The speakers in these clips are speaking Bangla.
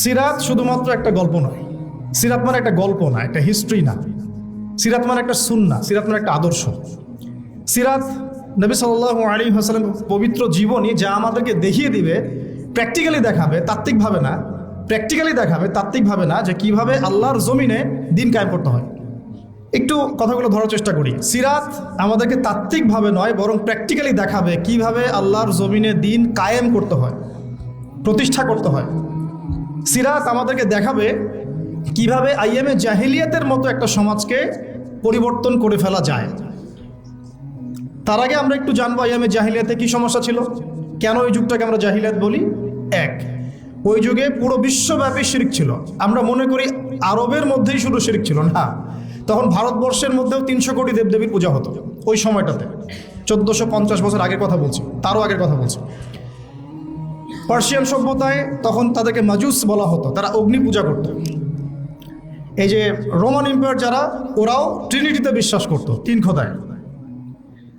সিরাত শুধুমাত্র একটা গল্প নয়। সিরাত মানে একটা গল্প না, একটা হিস্ট্রি না। সিরাত মানে একটা সুন্নাহ, সিরাত মানে একটা আদর্শ। সিরাত নবী সাল্লাল্লাহু আলাইহি ওয়াসাল্লাম পবিত্র জীবনী, যা আমাদেরকে দেখিয়ে দিবে, প্র্যাকটিক্যালি দেখাবে, তাত্ত্বিকভাবে না, প্র্যাকটিক্যালি দেখাবে, তাত্ত্বিকভাবে না, যে কিভাবে আল্লাহর জমিনে দিন কায়েম করতে হয়। একটু কথাগুলো ধরার চেষ্টা করি। সিরাত আমাদেরকে তাত্ত্বিকভাবে নয়, বরং প্র্যাকটিক্যালি দেখাবে কিভাবে আল্লাহর জমিনে দিন কায়েম করতে হয়, প্রতিষ্ঠা করতে হয়। সিরাত আমাদেরকে দেখাবে কিভাবে আইয়ামে জাহিলিয়াতের মতো একটা সমাজকে পরিবর্তন করে ফেলা যায়। তার আগে আমরা একটু জানবো আইয়ামে জাহিলিয়াতে কি সমস্যা ছিল, কেন ওই যুগটাকে আমরা জাহিলিয়াত বলি। এক, ওই যুগে পুরো বিশ্বব্যাপী শিরক ছিল। আমরা মনে করি আরবের মধ্যেই শুধু শিরক ছিল, না। তখন ভারতবর্ষের মধ্যেও 300 কোটি দেবদেবীর পূজা হতো ওই সময়টাতে। 1450 বছর আগের কথা বলছি, তারও আগের কথা বলছি। পার্সিয়ান সভ্যতায় তখন তাদেরকে মাজুস বলা হতো, তারা অগ্নি পূজা করত। এই যে রোমান এম্পায়ার যারা, ওরাও ট্রিনিটিতে বিশ্বাস করত, 3 খোদায়।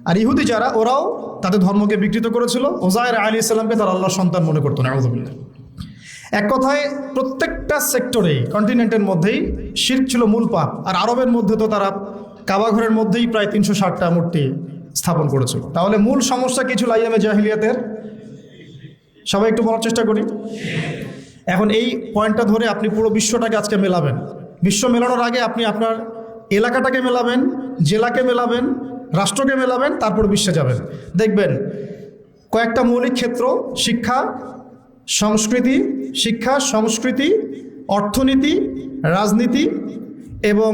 আর ইহুদি যারা, ওরাও তাদের ধর্মকে বিকৃত করেছিল। ওজায়ের আলাইহিস সালামকে তারা আল্লাহর সন্তান মনে করতো, নাউযুবিল্লাহ। এক কথায় প্রত্যেকটা সেক্টরেই, কন্টিনেন্টের মধ্যেই শিরক ছিল মূল পাপ। আর আরবের মধ্যে তো তারা কাবা ঘরের মধ্যেই প্রায় 360টা মূর্তি স্থাপন করেছিল। তাহলে মূল সমস্যা কি ছিল আইয়ামে জাহিলিয়াতের? সবাই একটু বলার চেষ্টা করি। এখন এই পয়েন্টটা ধরে আপনি পুরো বিশ্বটাকে আজকে মেলাবেন। বিশ্ব মেলানোর আগে আপনি আপনার এলাকাটাকে মেলাবেন, জেলাকে মেলাবেন, রাষ্ট্রকে মেলাবেন, তারপর বিশ্বে যাবেন। দেখবেন কয়েকটা মৌলিক ক্ষেত্র, শিক্ষা, সংস্কৃতি, অর্থনীতি, রাজনীতি এবং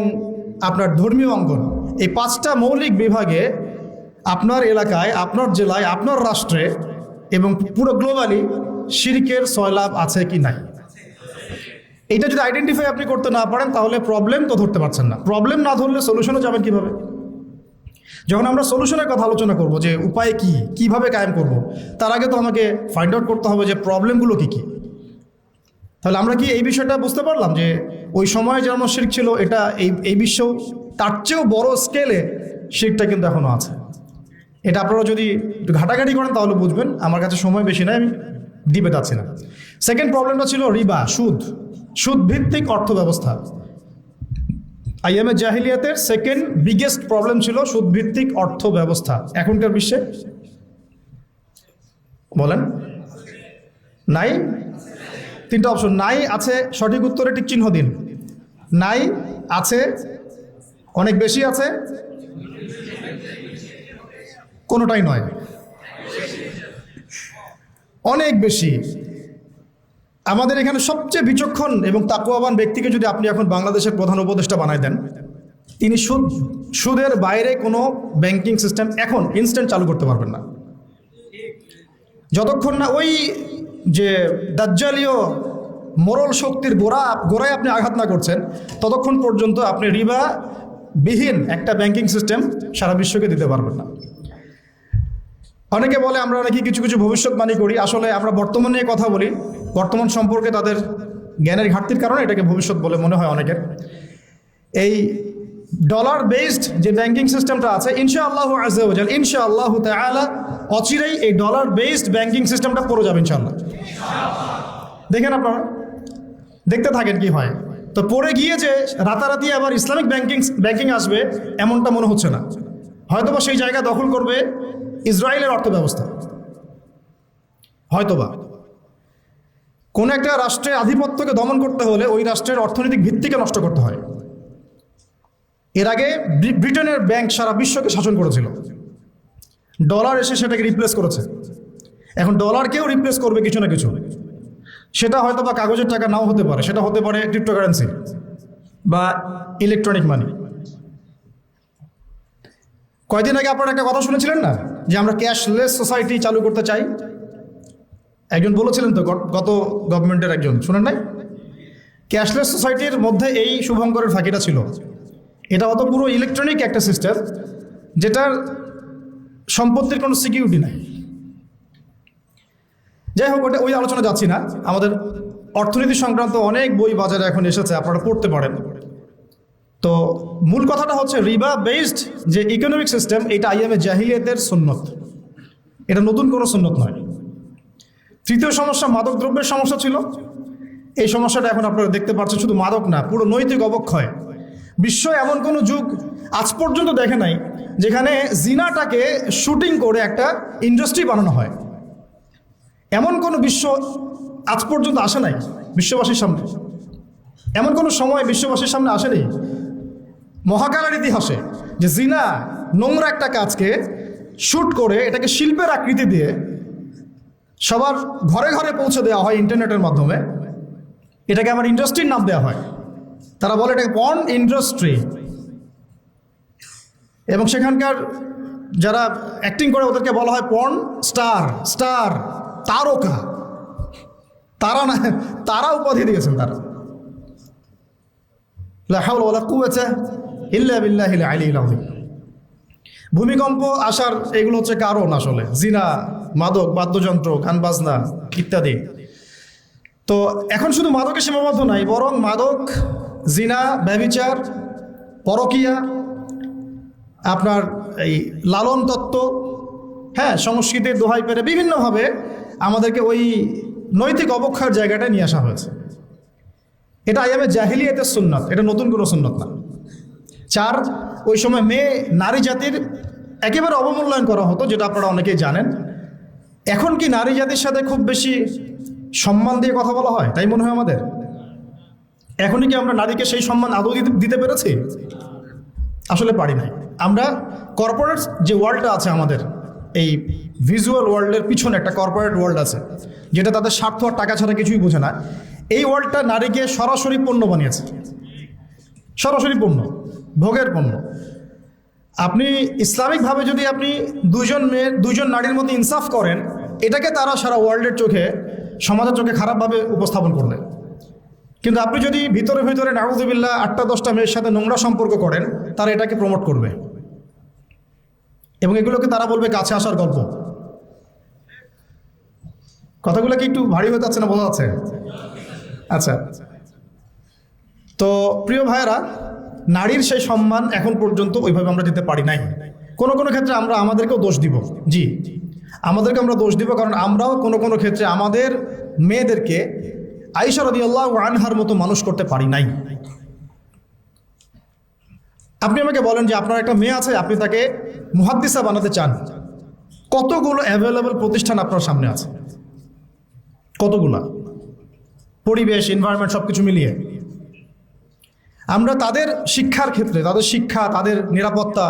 আপনার ধর্মীয় অঙ্গন, এই 5টা মৌলিক বিভাগে আপনার এলাকায়, আপনার জেলায়, আপনার রাষ্ট্রে এবং পুরো গ্লোবালি শিরকের সয়লাভ আছে কি নাই। এইটা যদি আইডেন্টিফাই আপনি করতে না পারেন, তাহলে প্রবলেম তো ধরতে পারছেন না। প্রবলেম না ধরলে সলিউশনে যাবেন কিভাবে? যখন আমরা সলিউশনের কথা আলোচনা করব, যে উপায় কি, কিভাবে কায়েম করব, তার আগে তো আমাকে ফাইন্ড আউট করতে হবে যে প্রবলেমগুলো কি কি। তাহলে আমরা কি এই বিষয়টা বুঝতে পারলাম যে ওই সময়ে যেমন শিরক ছিল, এটা এই বিশ্বেও তার চেয়েও বড় স্কেলে শিরকটা কিন্তু এখনও আছে। এটা আপনারা যদি একটু ঘাটাঘাটি করেন তাহলে বুঝবেন। আমার কাছে সময় বেশি নাই, আমি ডিপে যাচ্ছি না। সেকেন্ড প্রবলেমটা ছিল রিবা, সুদ ভিত্তিক অর্থ ব্যবস্থা। আইয়ামে জাহিলিয়াতের সেকেন্ড বিগেস্ট প্রবলেম ছিল সুদ ভিত্তিক অর্থ ব্যবস্থা। এখনকার বিশ্বে বলেন নাই? 3টা অপশন নাই, আছে, সঠিক উত্তরে টিক চিহ্ন দিন। নাই, আছে, অনেক বেশি আছে, কোনোটাই নয়, অনেক বেশি। আমাদের এখানে সবচেয়ে বিচক্ষণ এবং তাকওয়াবান ব্যক্তিকে যদি আপনি এখন বাংলাদেশের প্রধান উপদেষ্টা বানায় দেন, তিনি সুদের বাইরে কোনো ব্যাংকিং সিস্টেম এখন ইনস্ট্যান্ট চালু করতে পারবেন না, যতক্ষণ না ওই যে দাজ্জালীয় মোরল শক্তির গোড়ায় আপনি আঘাত না করছেন, ততক্ষণ পর্যন্ত আপনি রিবা বিহীন একটা ব্যাংকিং সিস্টেম সারা বিশ্বকে দিতে পারবেন না। অনেকে বলে আমরা নাকি কিছু কিছু ভবিষ্যৎবাণী করি। আসলে আমরা বর্তমান নিয়ে কথা বলি, বর্তমান সম্পর্কে তাদের জ্ঞানের ঘাটতির কারণে এটাকে ভবিষ্যৎ বলে মনে হয় অনেকের। এই ডলার বেসড যে ব্যাংকিং সিস্টেমটা আছে, ইনশাআল্লাহ আযজা ওয়া জাল, ইনশাআল্লাহ তাআলা অচিরেই এই ডলার বেসড ব্যাংকিং সিস্টেমটা পড়ে যাবে ইনশাআল্লাহ। দেখেন, আপনারা দেখতে থাকেন কি হয়। তো পড়ে গিয়ে যে রাতারাতি আবার ইসলামিক ব্যাংকিং আসবে এমনটা মনে হচ্ছে না। হয়তোবা সেই জায়গা দখল করবে ইসরায়েলের অর্থ ব্যবস্থা। হয়তোবা কোন একটা রাষ্ট্রের আধিপত্যকে দমন করতে হলে ওই রাষ্ট্রের অর্থনৈতিক ভিত্তিকে নষ্ট করতে হয়। এর আগে ব্রিটেনের ব্যাংক সারা বিশ্বকে শাসন করেছিল, ডলার এসে সেটাকে রিপ্লেস করেছে। এখন ডলারকেও রিপ্লেস করবে কিছু না কিছু। সেটা হয়তো বা কাগজের টাকা নাও হতে পারে, সেটা হতে পারে ক্রিপ্টোকারেন্সি বা ইলেকট্রনিক মানি। কয়দিন আগে আপনারা একটা কথা শুনেছিলেন না, যে আমরা ক্যাশলেস সোসাইটি চালু করতে চাই? একজন বলেছিলেন তো, গত গভর্নমেন্টের একজন, শুনেন নাই? ক্যাশলেস সোসাইটির মধ্যে এই শুভঙ্করের ফাঁকিটা ছিল। এটা অত পুরো ইলেকট্রনিক একটা সিস্টেম, যেটার সম্পত্তির কোনো সিকিউরিটি নাই। যাই হোক, ওটা ওই আলোচনা যাচ্ছি না। আমাদের অর্থনীতি সংক্রান্ত অনেক বই বাজারে এখন এসেছে, আপনারা পড়তে পারেন। তো মূল কথাটা হচ্ছে রিবা বেসড যে ইকোনমিক সিস্টেম, এটা আইয়ামে জাহিলিয়াতের সুন্নত, এটা নতুন কোনো সুন্নত নয়। তৃতীয় সমস্যা মাদক দ্রব্যের সমস্যা ছিল। এই সমস্যাটা এখন আপনারা দেখতে পাচ্ছেন, শুধু মাদক না, পুরো নৈতিক অবক্ষয়। বিশ্ব এমন কোনো যুগ আজ পর্যন্ত দেখে নাই যেখানে জিনাটাকে শুটিং করে একটা ইন্ডাস্ট্রি বানানো হয়। এমন কোনো বিশ্ব আজ পর্যন্ত আসে নাই বিশ্ববাসীর সামনে, এমন কোনো সময় বিশ্ববাসীর সামনে আসেনি মহাকালের ইতিহাসে যে জিনা নোংরা একটা কাজকে শ্যুট করে এটাকে শিল্পের আকৃতি দিয়ে সবার ঘরে ঘরে পৌঁছে দেওয়া হয় ইন্টারনেটের মাধ্যমে। এটাকে আমার ইন্ডাস্ট্রির নাম দেওয়া হয়, তারা বলে এটাকে পর্ন ইন্ডাস্ট্রি। এবং সেখানকার যারা অ্যাক্টিং করে ওদেরকে বলা হয় পর্ন স্টার, তারকা। তারা না, তারা উপাধি দিয়েছেন তারা। লা হাওলা ওয়ালা কুওয়াতা ইল্লা বিল্লাহিল আলিয়্যিল আযীম। ভূমিকম্প আসার এগুলো হচ্ছে কারণ, আসলে জিনা, মাদক, বাদ্যযন্ত্র, গান বাজনা ইত্যাদি। তো এখন শুধু মাদকে সীমাবদ্ধ নাই, বরং মাদক, জিনা, ব্যভিচার, পরকীয়া, আপনার এই লালন তত্ত্ব, হ্যাঁ, সংস্কৃতির দোহাই পেরে বিভিন্নভাবে আমাদেরকে ওই নৈতিক অবক্ষয়ের জায়গাটায় নিয়ে আসা হয়েছে। এটা আইয়ামে জাহিলিয়াতের সুন্নাত, এটা নতুন কোনো সুন্নাত না। 4, ওই সময় নারী জাতির একেবারে অবমূল্যায়ন করা হতো, যেটা আপনারা অনেকেই জানেন। এখন কি নারী জাতির সাথে খুব বেশি সম্মান দিয়ে কথা বলা হয় তাই মনে হয় আমাদের? এখনই কি আমরা নারীকে সেই সম্মান আদৌ দিতে পেরেছি? আসলে পারি নাই। আমরা কর্পোরেট যে ওয়ার্ল্ডটা আছে আমাদের, এই ভিজুয়াল ওয়ার্ল্ডের পিছনে একটা কর্পোরেট ওয়ার্ল্ড আছে, যেটা তাদের স্বার্থ আর টাকা ছাড়া কিছুই বোঝে না। এই ওয়ার্ল্ডটা নারীকে সরাসরি পণ্য বানিয়েছে, সরাসরি পণ্য, ভোগের পণ্য। আপনি ইসলামিকভাবে যদি আপনি দুজন নারীর মধ্যে ইনসাফ করেন, এটাকে তারা সারা ওয়ার্ল্ডের চোখে, সমাজের চোখে খারাপভাবে উপস্থাপন করবে। কিন্তু আপনি যদি ভিতরে ভিতরে নাউযুবিল্লাহ 8টা-10টা মেয়ের সাথে নোংরা সম্পর্ক করেন, তারা এটাকে প্রমোট করবে এবং এগুলোকে তারা বলবে কাছে আসার গল্প। কথাগুলো কি একটু ভারী হয়ে যাচ্ছে না, বোঝা যাচ্ছে? আচ্ছা, তো প্রিয় ভাইয়েরা, নারীর সেই সম্মান এখন পর্যন্ত ওইভাবে আমরা দিতে পারি নাই। কোনো কোনো ক্ষেত্রে আমরা আমাদেরকেও দোষ দিব, জি, আমাদেরকে আমরা দোষ দিব, কারণ আমরাও কোনো কোনো ক্ষেত্রে আমাদের মেয়েদেরকে আয়েশা রাদিয়াল্লাহু আনহার মতো মানুষ করতে পারি নাই। আপনি আমাকে বলেন যে আপনার একটা মেয়ে আছে, আপনি তাকে মুহাদ্দিসা বানাতে চান, কতগুলো অ্যাভেলেবল প্রতিষ্ঠান আপনার সামনে আছে, কতগুলা, পরিবেশ, এনভায়রনমেন্ট সব কিছু মিলিয়ে। আমরা তাদের শিক্ষার ক্ষেত্রে, তাদের শিক্ষা, তাদের নিরাপত্তা,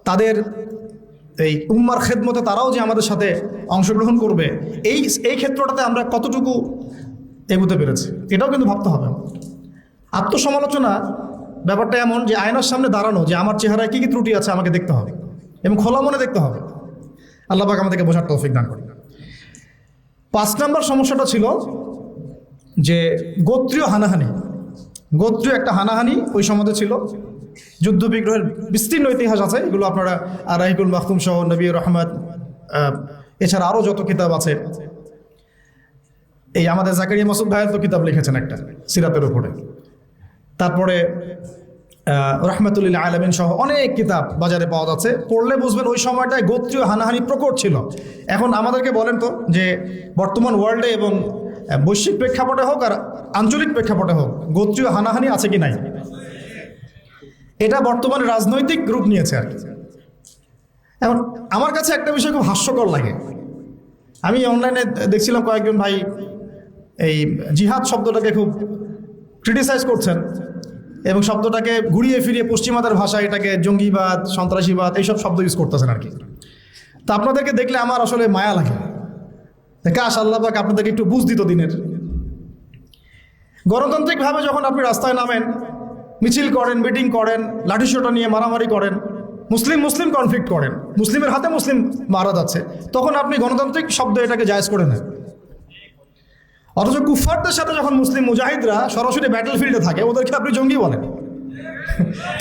তাদের এই উম্মার খেদমতে তারাও যে আমাদের সাথে অংশগ্রহণ করবে, এই ক্ষেত্রটাতে আমরা কতটুকু এগোতে পেরেছি, এটাও কিন্তু ভাবতে হবে। আত্মসমালোচনা ব্যাপারটা এমন যে আয়নার সামনে দাঁড়ানো, যে আমার চেহারায় কী কী ত্রুটি আছে আমাকে দেখতে হবে এবং খোলা মনে দেখতে হবে। আল্লাহ পাক আমাদেরকে বোঝার তৌফিক দান করেন। 5 নম্বর সমস্যাটা ছিল যে গোত্রীয় হানাহানি। গোত্রীয় একটা হানাহানি ওই সমাজে ছিল। যুদ্ধ বিগ্রহের বিস্তীর্ণ ইতিহাস আছে, এগুলো আপনারা রাহিকুল মাখতুম সহ, নবী রহমত, এছাড়া আরও যত কিতাব আছে। এই আমাদের জাকারিয়া মাসুদ ভাইয়ের তো কিতাব লিখেছেন একটা সিরাতের উপরে, তারপরে রহমতুল্লাহ আলামিন সহ অনেক কিতাব বাজারে পাওয়া যাচ্ছে। পড়লে বুঝবেন ওই সময়টায় গোত্রীয় হানাহানি প্রকট ছিল। এখন আমাদেরকে বলেন তো যে বর্তমান ওয়ার্ল্ডে এবং বৈশ্বিক প্রেক্ষাপটে হোক আর আঞ্চলিক প্রেক্ষাপটে হোক, গোত্রীয় হানাহানি আছে কি নাই? এটা বর্তমানে রাজনৈতিক রূপ নিয়েছে আর কি। এখন আমার কাছে একটা বিষয় খুব হাস্যকর লাগে। আমি অনলাইনে দেখছিলাম কয়েকজন ভাই এই জিহাদ শব্দটাকে খুব ক্রিটিসাইজ করছেন এবং শব্দটাকে ঘুরিয়ে ফিরিয়ে পশ্চিমাদের ভাষায় এটাকে জঙ্গিবাদ, সন্ত্রাসীবাদ এইসব শব্দ ইউজ করতেছেন আর কি। তা আপনাদেরকে দেখলে আমার আসলে মায়া লাগে। কাশ আল্লাহ পাক আপনাদেরকে একটু বুঝ দিত দিনের। গণতান্ত্রিকভাবে যখন আপনি রাস্তায় নামেন, মিছিল করেন, মিটিং করেন, লাঠিসোঁটা নিয়ে মারামারি করেন, মুসলিম কনফ্লিক্ট করেন, মুসলিমের হাতে মুসলিম মারা যাচ্ছে, তখন আপনি গণতান্ত্রিক শব্দ এটাকে জায়েজ করে নেন। অথচ কুফফারদের সাথে যখন মুসলিম মুজাহিদরা সরাসরি ব্যাটল ফিল্ডে থাকে, ওদেরকে আপনি জঙ্গি বলেন।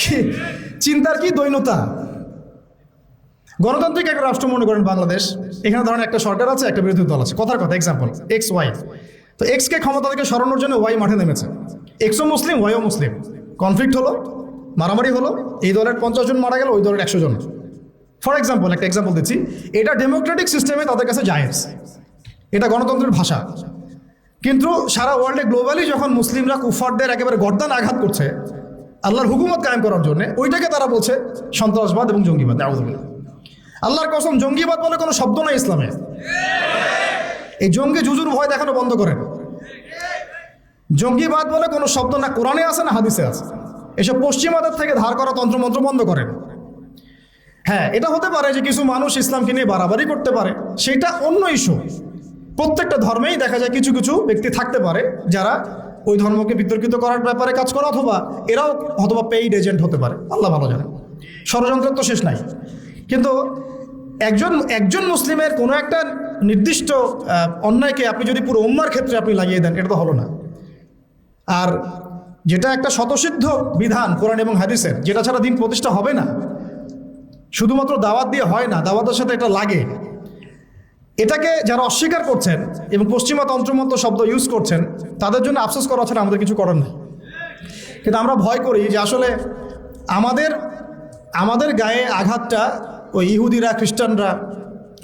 কি চিন্তার কি দৈন্যতা! গণতান্ত্রিক একটা রাষ্ট্র মনে করেন বাংলাদেশ, এখানে ধরেন একটা সরকার আছে, একটা বিরোধী দল আছে, কথার কথা এক্সাম্পল এক্স ওয়াই। তো এক্সকে ক্ষমতা থেকে সরানোর জন্য ওয়াই মাঠে নেমেছে। এক্সও মুসলিম, ওয়াইও মুসলিম, কনফ্লিক্ট হলো, মারামারি হলো, এই দলের 50 জন মারা গেল, ওই দলের 100 জন। ফর এক্সাম্পল, একটা এক্সাম্পল দিচ্ছি, এটা ডেমোক্রেটিক সিস্টেমে তাদের কাছে জায়েজ, এটা গণতন্ত্রের ভাষা। কিন্তু সারা ওয়ার্ল্ডে গ্লোবালি যখন মুসলিমরা কুফারদের একেবারে গর্দান আঘাত করছে আল্লাহর হুকুমত কায়েম করার জন্য, ওইটাকে তারা বলছে সন্ত্রাসবাদ এবং জঙ্গিবাদ। নাউযুবিল্লাহ। আল্লাহর কসম, জঙ্গিবাদ বলে কোনো শব্দ নাই ইসলামে। এই জঙ্গি জুজুর ভয় দেখানো বন্ধ করেন। জঙ্গিবাদ বলে কোনো শব্দ না কোরআনে আছে না হাদিসে আছে। এসব পশ্চিমাদের থেকে ধার করা তন্ত্রমন্ত্র বন্ধ করেন। হ্যাঁ, এটা হতে পারে যে কিছু মানুষ ইসলামকে নিয়ে বাড়াবাড়ি করতে পারে, সেটা অন্য ইস্যু। প্রত্যেকটা ধর্মেই দেখা যায় কিছু কিছু ব্যক্তি থাকতে পারে যারা ওই ধর্মকে বিতর্কিত করার ব্যাপারে কাজ করে, অথবা এরাও অথবা পেইড এজেন্ট হতে পারে, আল্লাহ ভালো জানে। ষড়যন্ত্রের তো শেষ নাই। কিন্তু একজন মুসলিমের কোনো একটা নির্দিষ্ট অন্যায়কে আপনি যদি পুরো উম্মার ক্ষেত্রে আপনি লাগিয়ে দেন, এটা তো হলো না। আর যেটা একটা স্বতঃসিদ্ধ বিধান কোরআন এবং হাদিসের, যেটা ছাড়া দিন প্রতিষ্ঠা হবে না, শুধুমাত্র দাওয়াত দিয়ে হয় না, দাওয়াতের সাথে এটা লাগে, এটাকে যারা অস্বীকার করছেন এবং পশ্চিমা তন্ত্রমন্ত্র শব্দ ইউজ করছেন, তাদের জন্য আফসোস করা ছাড়া আমাদের কিছু করার নেই। কিন্তু আমরা ভয় করি যে আসলে আমাদের গায়ে আঘাতটা ওই ইহুদিরা, খ্রিস্টানরা,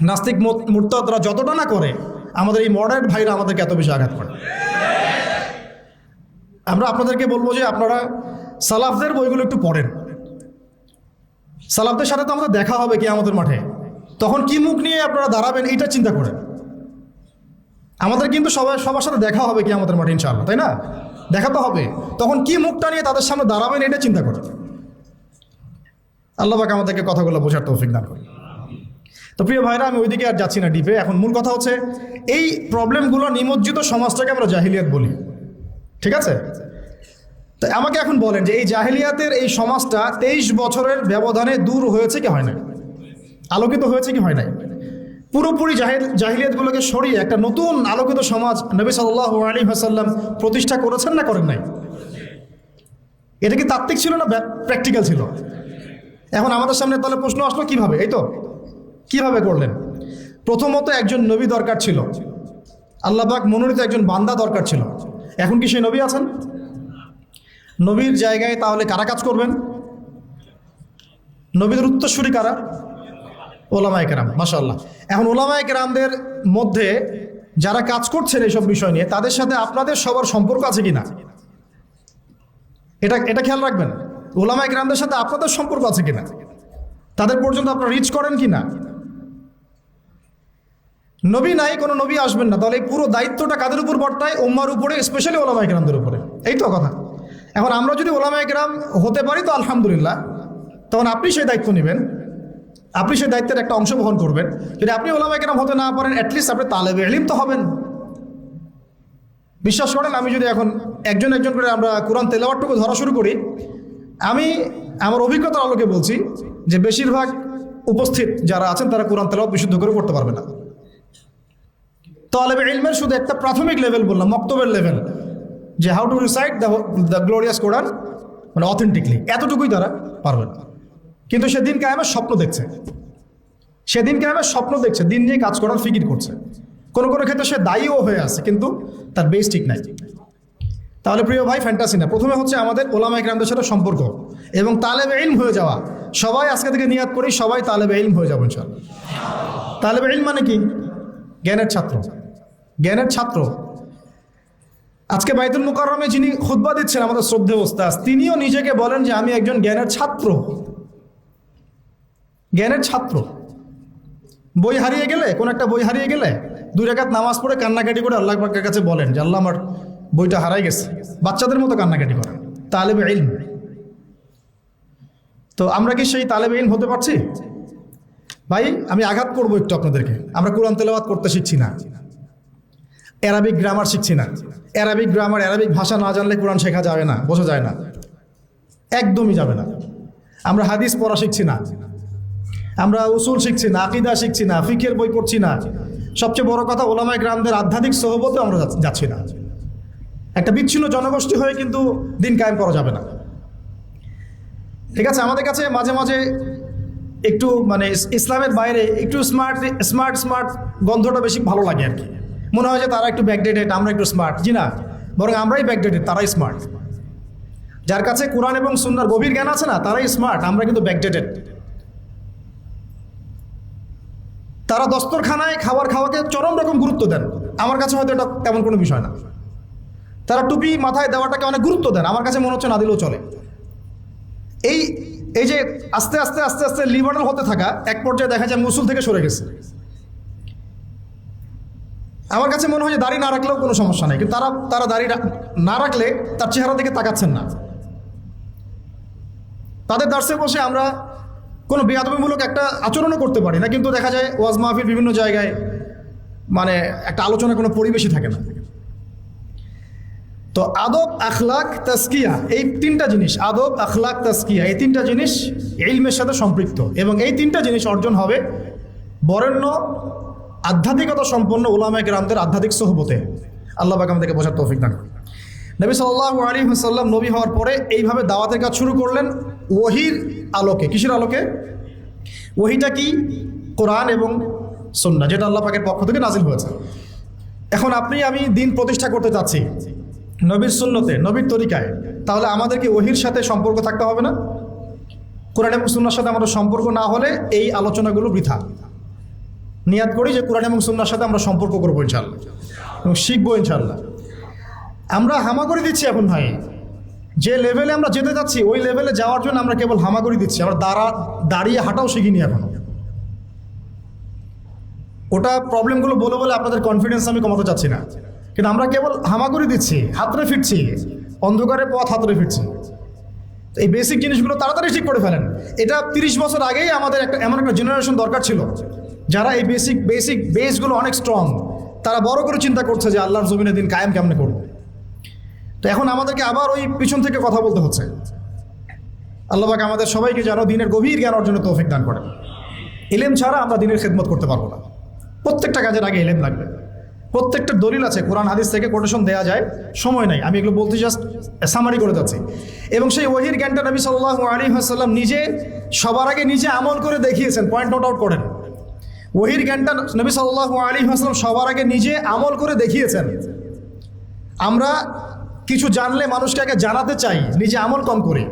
নাস্তিক মুরতাদরা যতটা না করে, আমাদের এই মডার্ন ভাইরা আমাদেরকে এত বেশি আঘাত করে। আমরা আপনাদেরকে বলবো যে আপনারা সালাফদের বইগুলো একটু পড়েন। সালাফদের সাথে তো আমাদের দেখা হবে কিয়ামতের মাঠে, তখন কি মুখ নিয়ে আপনারা দাঁড়াবেন এইটা চিন্তা করেন। আমাদের কিন্তু সবার সাথে দেখা হবে কিয়ামতের মাঠে ইনশাআল্লাহ, তাই না? দেখা তো হবে, তখন কি মুখটা নিয়ে তাদের সামনে দাঁড়াবেন এটা চিন্তা করেন। আল্লাহ পাক আমাদেরকে কথাগুলো বোঝার তৌফিক দান করেন। তো প্রিয় ভাইরা, আমি ওইদিকে আর যাচ্ছি না ডিপে। এখন মূল কথা হচ্ছে এই প্রবলেমগুলো নিমজ্জিত সমাজটাকে আমরা জাহিলিয়াত বলি, ঠিক আছে? তো আমাকে এখন বলেন যে এই জাহিলিয়াতের এই সমাজটা 23 বছরের ব্যবধানে দূর হয়েছে কি হয় না? আলোকিত হয়েছে কি হয় নাই? পুরোপুরি জাহিলিয়াতগুলোকে সরিয়ে একটা নতুন আলোকিত সমাজ নবী সাল্লাল্লাহু আলাইহি ওয়াসাল্লাম প্রতিষ্ঠা করেছেন না করেন নাই? এটা কি তাত্ত্বিক ছিল না প্র্যাকটিক্যাল ছিল? এখন আমাদের সামনে তাহলে প্রশ্ন আসলো কিভাবে? এই তো কিভাবে করলেন? প্রথমত একজন নবী দরকার ছিল, আল্লাহ পাক মনোনীত একজন বান্দা দরকার ছিল। এখন কি সেই নবী আছেন? নবীর জায়গায় তাহলে কারা কাজ করবেন? নবীদের উত্তরসূরি কারা? ওলামায়ে কেরাম। মাশাআল্লাহ। এখন ওলামায়ে কেরামদের মধ্যে যারা কাজ করছেন এইসব বিষয় নিয়ে, তাদের সাথে আপনাদের সবার সম্পর্ক আছে কিনা এটা খেয়াল রাখবেন। ওলামায়ে কেরামদের সাথে আপনাদের সম্পর্ক আছে কিনা, তাদের পর্যন্ত আপনারা রিচ করেন কিনা। নবী নাই, কোনো নবী আসবেন না, তাহলে এই পুরো দায়িত্বটা কাদের উপর বর্তায়? উম্মার উপরে, স্পেশালি ওলামায়ে কেরামদের উপরে। এই তো কথা। এখন আমরা যদি ওলামায়ে কেরাম হতে পারি তো আলহামদুলিল্লাহ, তখন আপনি সেই দায়িত্ব নেবেন, আপনি সেই দায়িত্বের একটা অংশ বহন করবেন। যদি আপনি ওলামায়ে কেরাম হতে না পারেন, অ্যাটলিস্ট আপনি তালেবে ইলম তো হবেন। বিশ্বাস করেন, আমি যদি এখন একজন করে আমরা কোরআন তেলাওয়াতটুকু ধরা শুরু করি, আমি আমার অভিজ্ঞতার আলোকে বলছি যে বেশিরভাগ উপস্থিত যারা আছেন তারা কোরআন তেলাওয়াত বিশুদ্ধ করে করতে পারবে না। তালেবে ইলমের শুধু একটা প্রাথমিক লেভেল বললাম, মক্তবের লেভেল, যে how to recite the glorious Quran মানে অথেন্টিকলি, এতটুকুই তারা পারবে না। কিন্তু সেদিন কায়েমের স্বপ্ন দেখছে, দিন নিয়ে কাজ করার ফিকির করছে। কোনো ক্ষেত্রে সে দায়ীও হয়ে আছে, কিন্তু তার বেস ঠিক নাই। তাহলে প্রিয় ভাই, ফ্যান্টাসি না, প্রথমে হচ্ছে আমাদের ওলামায়ে কেরামদের সাথে সম্পর্ক এবং তালেবে ইলম হয়ে যাওয়া। সবাই আজকে থেকে নিয়াত করি, সবাই তালেবে ইলম হয়ে যাবো ইনশাআল্লাহ। তালেবে ইলম মানে কি? জ্ঞানের ছাত্র। আজকে বাইতুল মুকাররমে যিনি খুতবা দিচ্ছেন, আমাদের শ্রদ্ধেয় ওস্তাদ, তিনিও নিজেকে বলেন যে আমি একজন জ্ঞানের ছাত্র। বই হারিয়ে গেলে, কোন একটা বই হারিয়ে গেলে 2 রাকাত নামাজ পড়ে কান্নাকাটি করে আল্লাহ পাকের কাছে বলেন যে আল্লাহ আমার বইটা হারাই গেছে, বাচ্চাদের মতো কান্নাকাটি করেন। তালেবে ইলম। তো আমরা কি সেই তালেবে ইলম হতে পারছি? ভাই, আমি আঘাত করবো একটু আপনাদেরকে। আমরা কোরআন তেলাওয়াত করতে শিখছি না, অ্যারাবিক গ্রামার শিখছি না। অ্যারাবিক ভাষা না জানলে কোরআন শেখা যাবে না, বোঝা যায় না, একদমই যাবে না। আমরা হাদিস পড়া শিখছি না, আমরা উসুল শিখছি না, আকীদা শিখছি না, ফিকহের বই পড়ছি না। সবচেয়ে বড় কথা, ওলামায়ে কেরামদের আধ্যাত্মিক সোহবতে আমরা যাচ্ছি না। একটা বিচ্ছিন্ন জনগোষ্ঠী হয়ে কিন্তু দিন কায়েম করা যাবে না। ঠিক আছে, আমাদের কাছে মাঝে মাঝে একটু মানে ইসলামের বাইরে একটু স্মার্ট গন্ধটা বেশি ভালো লাগে আর কি। মনে হয় যে তারা একটু ব্যাকডেটেড, আমরা একটু স্মার্ট। জি না, বরং আমরাই ব্যাকডেটেড, তারাই স্মার্ট। যার কাছে কোরআন এবং সুন্নাহর গভীর জ্ঞান আছে না, তারাই স্মার্ট, আমরা কিন্তু ব্যাকডেটেড। তারা দস্তরখানায় খাওয়াকে চরম রকম গুরুত্ব দেন, আমার কাছে হয়তো এটা তেমন কোনো বিষয় না। তারা টুপি মাথায় দেওয়াটাকে অনেক গুরুত্ব দেন, আমার কাছে মনে হচ্ছে না দিলেও চলে। এই এই যে আস্তে আস্তে আস্তে আস্তে লিবারাল হতে থাকা, এক পর্যায়ে দেখা যায় মুসুল থেকে সরে গেছে। আমার কাছে মনে হয় যে দাড়ি না রাখলেও কোনো সমস্যা নেই, কিন্তু তারা দাড়ি না রাখলে তার চেহারা দিকে তাকাচ্ছেন না। তাদের দার্সে বসে আমরা কোনো বেয়াদবিমূলক একটা আচরণও করতে পারি না, কিন্তু দেখা যায় ওয়াজ মাহফিল বিভিন্ন জায়গায় মানে একটা আলোচনার কোনো পরিবেশই থাকে না। তো আদব, আখলাক, তাজকিয়া, এই তিনটা জিনিস, আদব, আখলাক, তাজকিয়া, এই তিনটা জিনিস ইলমের সাথে সম্পৃক্ত, এবং এই তিনটা জিনিস অর্জন হবে বরেণ্য আধ্যাত্মিকতা সম্পন্ন উলামায়ে কেরামদের আধ্যাত্মিক সোহবতে। আল্লাহ পাক আমাদেরকে বোঝার তৌফিক দান করুন। নবী সাল্লাল্লাহু আলাইহি ওয়াসাল্লাম নবী হওয়ার পরে এইভাবে দাওয়াতের কাজ শুরু করলেন ওহীর আলোকে। কিসের আলোকে? ওহীটা কি? কোরআন এবং সুন্নাহ, যেটা আল্লাহ পাকের পক্ষ থেকে নাজিল হয়েছে। এখন আপনি আমি দিন প্রতিষ্ঠা করতে চাচ্ছি নবীর সুন্নতে, নবীর তরিকায়, তাহলে আমাদেরকে ওহীর সাথে সম্পর্ক থাকতে হবে না? কোরআন এবং সুন্নাহর সাথে আমাদের সম্পর্ক না হলে এই আলোচনাগুলো বৃথা। নিয়াত করি যে কোরআন এবং সুন্নাহর সাথে আমরা সম্পর্ক করবো ইনশাআল্লাহ এবং শিখবো ইনশাআল্লাহ। আমরা হামাগুড়ি দিচ্ছি এখন ভাই, যে লেভেলে আমরা যেতে যাচ্ছি ওই লেভেলে যাওয়ার জন্য আমরা কেবল হামাগুড়ি দিচ্ছি, আমরা দাঁড়িয়ে হাঁটাও শিখিনি এখনো। ওটা প্রবলেমগুলো বলে বলে আপনাদের কনফিডেন্স আমি কমাতে চাচ্ছি না, কিন্তু আমরা কেবল হামাগুড়ি দিচ্ছি, হাতড়ে ফিরছি, অন্ধকারে পথ হাতড়ে ফিরছি। এই বেসিক জিনিসগুলো তাড়াতাড়ি ঠিক করে ফেলেন। এটা 30 বছর আগেই আমাদের এমন একটা জেনারেশন দরকার ছিল যারা এই বেসিক বেসগুলো অনেক স্ট্রং, তারা বড় করে চিন্তা করছে যে আল্লাহর জমিনে দিন কায়েম কেমনে করবো। তো এখন আমাদেরকে আবার ওই পিছন থেকে কথা বলতে হচ্ছে। আল্লাহ পাক আমাদের সবাইকে যেন দিনের গভীর জ্ঞান অর্জনের তৌফিক দান করেন। ইলম ছাড়া আমরা দিনের খেদমত করতে পারবো না। প্রত্যেকটা কাজের আগে ইলম লাগবে। প্রত্যেকটা দলিল আছে, কোরআন হাদিস থেকে কোটেশন দেওয়া যায়, সময় নাই, আমি এগুলো বলতে জাস্ট সামারি করে যাচ্ছি। এবং সেই ওহীর জ্ঞানটা নবী সাল্লাল্লাহু আলাইহি ওয়াসাল্লাম নিজে সবার আগে নিজে আমল করে দেখিয়েছেন। পয়েন্ট নোট আউট করেন, ওহীর জ্ঞানটা নবী সাল্লাল্লাহু আলাইহি ওয়াসাল্লাম সবার আগে নিজে আমল করে দেখিয়েছেন। আমরা কিছু জানলে মানুষকে আগে জানাতে চাই, নিজে আমল কম করি,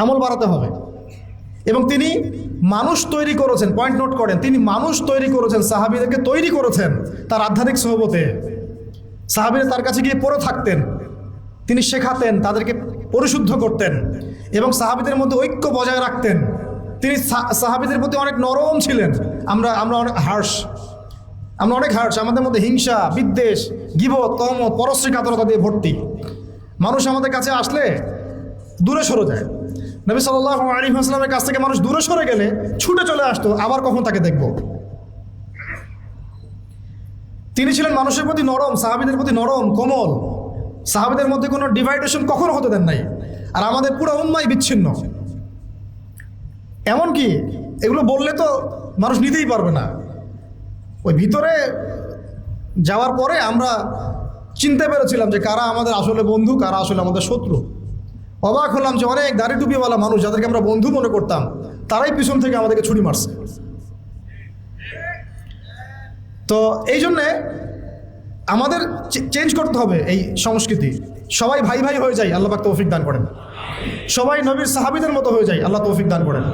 আমল বাড়াতে হবে। এবং তিনি মানুষ তৈরি করেছেন, পয়েন্ট নোট করেন, তিনি মানুষ তৈরি করেছেন, সাহাবীদেরকে তৈরি করেছেন তার আধ্যাত্মিক সোহবতে। সাহাবীরা তার কাছে গিয়ে পড়ে থাকতেন, তিনি শেখাতেন, তাদেরকে পরিশুদ্ধ করতেন এবং সাহাবীদের মধ্যে ঐক্য বজায় রাখতেন। তিনি সাহাবীদের প্রতি অনেক নরম ছিলেন। আমরা অনেক হার্শ, আমাদের মধ্যে হিংসা, বিদ্বেষ, গীবত, তহমত, পরশ্রী কাতরতা দিয়ে ভর্তি। মানুষ আমাদের কাছে আসলে দূরে সরে যায়। নবী সাল্লাল্লাহু আলাইহি ওয়াসাল্লামের কাছ থেকে মানুষ দূরে সরে গেলে ছুটে চলে আসতো, আবার কখন তাকে দেখব। তিনি ছিলেন মানুষের প্রতি নরম, সাহাবীদের প্রতি নরম, কোমল। সাহাবীদের মধ্যে কোনো ডিভাইডেশন কখনো হতে দেন নাই। আর আমাদের পুরো উম্মাই বিচ্ছিন্ন। এমনকি এগুলো বললে তো মানুষ নিতেই পারবে না। ওই ভিতরে যাওয়ার পরে আমরা চিনতে পেরেছিলাম যে কারা আমাদের আসলে বন্ধু, কারা আসলে আমাদের শত্রু। অবাক হলাম যে অনেক দাড়ি টুপিওয়ালা মানুষ যাদেরকে আমরা বন্ধু মনে করতাম, তারাই পিছন থেকে আমাদেরকে ছুরি মারছে। তো এই জন্যে আমাদের চেঞ্জ করতে হবে এই সংস্কৃতি। সবাই ভাই ভাই হয়ে যায়, আল্লাহ পাক তৌফিক দান করেন। সবাই নবীর সাহাবীদের মতো হয়ে যায়, আল্লাহ তৌফিক দান করেন।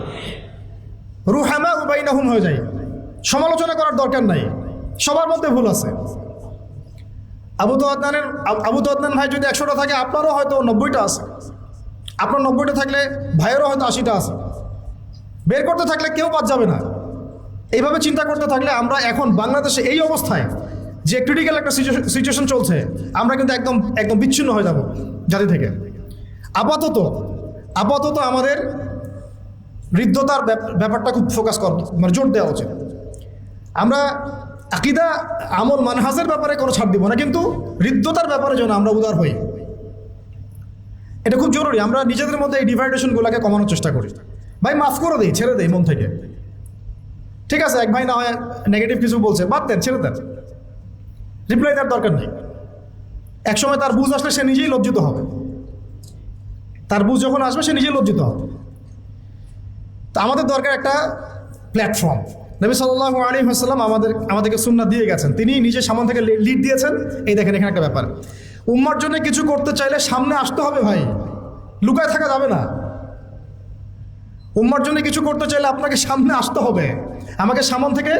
রুহামা বাইনাহুম হয়ে যায়, সমালোচনা করার দরকার নাই, সবার মধ্যে ভুল আছে। আবু তো আদনান ভাই যদি 100টা থাকে, আপনারও হয়তো 90টা আছে। আপনার 90টা থাকলে ভাইয়েরও হয়তো 80টা আছে। বের করতে থাকলে কেউ বাদ যাবে না। এইভাবে চিন্তা করতে থাকলে আমরা এখন বাংলাদেশে এই অবস্থায় যে ক্রিটিক্যাল একটা সিচুয়েশন চলছে, আমরা কিন্তু একদম বিচ্ছিন্ন হয়ে যাব জাতি থেকে। আপাতত আমাদের হৃদ্যতার ব্যাপারটা খুব ফোকাস মানে জোর দেওয়া উচিত। আমরা আকীদা, আমল, মানহাজের ব্যাপারে কোনো ছাড় দিব না, কিন্তু হৃদ্যতার ব্যাপারে যেন আমরা উদার হই, এটা খুব জরুরি। আমরা নিজেদের মধ্যে এই ডিভাইডেশনগুলোকে কমানোর চেষ্টা করি। ভাই মাফ করে দিই, ছেড়ে দেই মন থেকে। ঠিক আছে, এক ভাই না হয় নেগেটিভ কিছু বলছে, বাদ দেন, ছেড়ে দেন, রিপ্লাই দেওয়ার দরকার নেই। একসময় তার বুঝ আসলে সে নিজেই লজ্জিত হবে। তার বুঝ যখন আসবে সে নিজেই লজ্জিত হবে। তো আমাদের দরকার একটা প্ল্যাটফর্ম। নবী সাল্লাল্লাহু আলাইহি ওয়াসাল্লাম আমাদেরকে সুন্নাহ দিয়ে গেছেন, তিনি নিজে সামনে থেকে লিড দিয়েছেন। এই দেখেন, এখানে একটা ব্যাপার, উম্মার জন্য কিছু করতে চাইলে সামনে আসতে হবে ভাই, লুকায় থাকা যাবে না। উম্মার জন্য কিছু করতে চাইলে আপনাকে সামনে আসতে হবে। আমাকে সামনে থেকে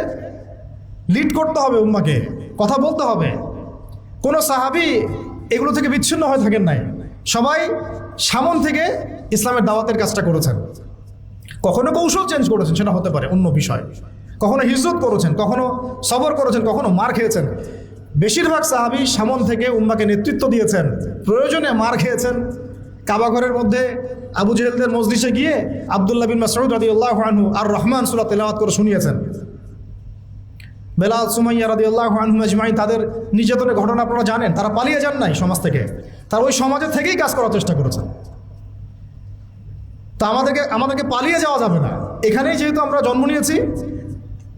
লিড করতে হবে উম্মাকে, কথা বলতে হবে। কোনো সাহাবী এগুলো থেকে বিচ্ছিন্ন হয়ে থাকেন নাই, সবাই সামন থেকে ইসলামের দাওয়াতের কাজটা করেছেন। কখনো কৌশল চেঞ্জ করেছেন, সেটা হতে পারে অন্য বিষয়, কখনো হিজরত করেছেন, কখনো সবর করেছেন, কখনো মার খেয়েছেন। বেশিরভাগ সাহাবী সামন থেকে উম্মাকে নেতৃত্ব দিয়েছেন, প্রয়োজনে মার খেয়েছেন। কাবা ঘরের মধ্যে আবু জেহেলদের মজলিসে গিয়ে আব্দুল্লাহ বিন মাসউদ রাদিয়াল্লাহু আনহু আর রহমান সূরা তেলাওয়াত করে শুনিয়েছেন। বেলাল, সুমাইয়া রাদিয়াল্লাহু আনহুম আজমাইন, তাদের নির্যাতনের ঘটনা আপনারা জানেন। তারা পালিয়ে যান নাই সমাজ থেকে, তারা ওই সমাজের থেকেই কাজ করার চেষ্টা করেছেন। তা আমাদেরকে পালিয়ে যাওয়া যাবে না। এখানেই যেহেতু আমরা জন্ম নিয়েছি,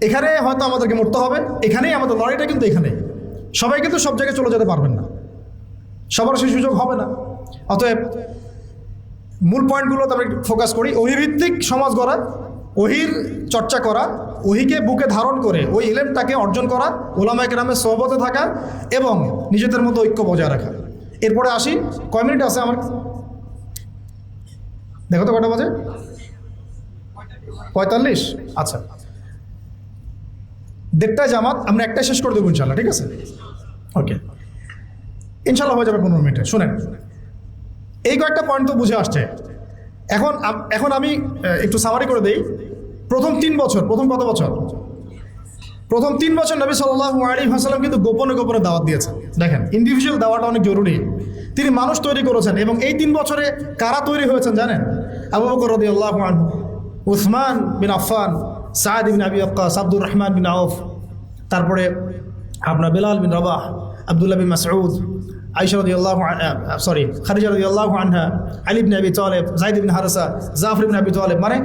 এখানে হয়তো আমাদেরকে মরতে হবে, এখানেই আমাদের লড়াইটা কিন্তু এখানেই। সবাই কিন্তু সব জায়গায় চলে যেতে পারবেন না, সবার সেই সুযোগ হবে না। অতএব মূল পয়েন্টগুলোতে আমরা ফোকাস করি। ওহীভিত্তিক সমাজ গড়া, ওহীর চর্চা করা, ওহীকে বুকে ধারণ করে ওই ইলমটাকে অর্জন করা, উলামায়ে কেরামের সোহবতে থাকা এবং নিজেদের মতো ঐক্য বজায় রাখা। এরপরে আসি, কয় মিনিট আছে আমার? দেখো তো কটা বাজে? 45। আচ্ছা, 1:30 জামাত, আমরা একটাই শেষ করে দেবো ইনশাল্লাহ, ঠিক আছে? ওকে, ইনশাল্লাহ হয়ে যাবে 15 মিনিটে। শুনেন, এই কয়েকটা পয়েন্ট তো বুঝে আসছে। এখন আমি একটু সামারি করে দেই। প্রথম 3 বছর, প্রথম কত বছর? প্রথম 3 বছর নবী সাল্লাল্লাহু আলাইহি ওয়াসাল্লাম কিন্তু গোপনে গোপনে দাওয়াত দিয়েছেন। দেখেন, ইন্ডিভিজুয়াল দাওয়াটা অনেক জরুরি। তিনি মানুষ তৈরি করেছেন, এবং এই 3 বছরে কারা তৈরি হয়েছেন জানেন? আবু বকর রাদিয়াল্লাহু আনহু, উসমান বিন আফফান, সাদ বিন আবি ওয়াক্কাস, আব্দুর রহমান বিন আউফ, তারপরে আপনার বেলাল বিন রাবাহ, আব্দুল্লাহ বিন মাসউদ, আয়েশা রাদিয়াল্লাহু খাদিজা রাদিয়াল্লাহু আনহা, আলী ইবনে আবি তালেব, যায়েদ ইবনে হারেসা, জাফর ইবনে আবি তালেব। মানে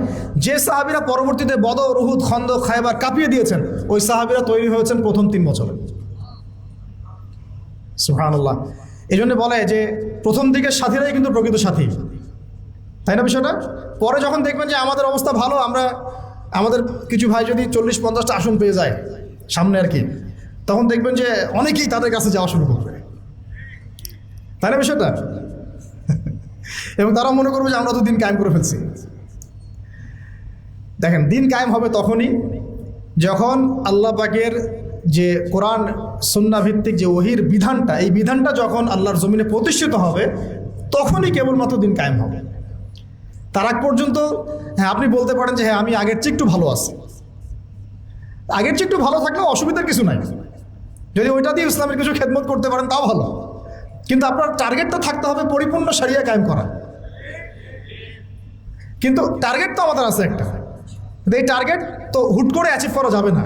যে সাহাবীরা পরবর্তীতে বদর, উহুদ, খন্দক, খায়বার কাঁপিয়ে দিয়েছেন, ওই সাহাবীরা তৈরি হয়েছেন প্রথম 3 বছরে। সুবহানাল্লাহ। এই জন্য বলে যে প্রথম দিকের সাথীরাই কিন্তু প্রকৃত সাথী, তাই না বিষয়টা? পরে যখন দেখবেন যে আমাদের অবস্থা ভালো, আমাদের কিছু ভাই যদি 40-50টা আসন পেয়ে যায় সামনে আর কি, তখন দেখবেন যে অনেকেই তাদের কাছে যাওয়া শুরু করবে, তাই না বিষয়টা? এবং তারা মনে করবে যে আমরা তো দিন কায়েম করে ফেলছি। দেখেন, দিন কায়েম হবে তখনই যখন আল্লাহ পাকের যে কোরআন সুন্নাহ ভিত্তিক যে ওহীর বিধানটা, এই বিধানটা যখন আল্লাহর জমিনে প্রতিষ্ঠিত হবে, তখনই কেবলমাত্র দিন কায়েম হবে। তার আগ পর্যন্ত হ্যাঁ, আপনি বলতে পারেন যে হ্যাঁ, আমি আগের চেয়ে একটু ভালো আছি। আগের চেয়ে একটু ভালো থাকলেও অসুবিধার কিছু নাই, যদি ওইটা দিয়ে ইসলামের কিছু খেদমত করতে পারেন তাও ভালো। কিন্তু আপনার টার্গেটটা থাকতে হবে পরিপূর্ণ শরিয়া কায়েম করা। কিন্তু টার্গেট তো আমাদের আছে একটা, এই টার্গেট তো হুট করে অ্যাচিভ করা যাবে না।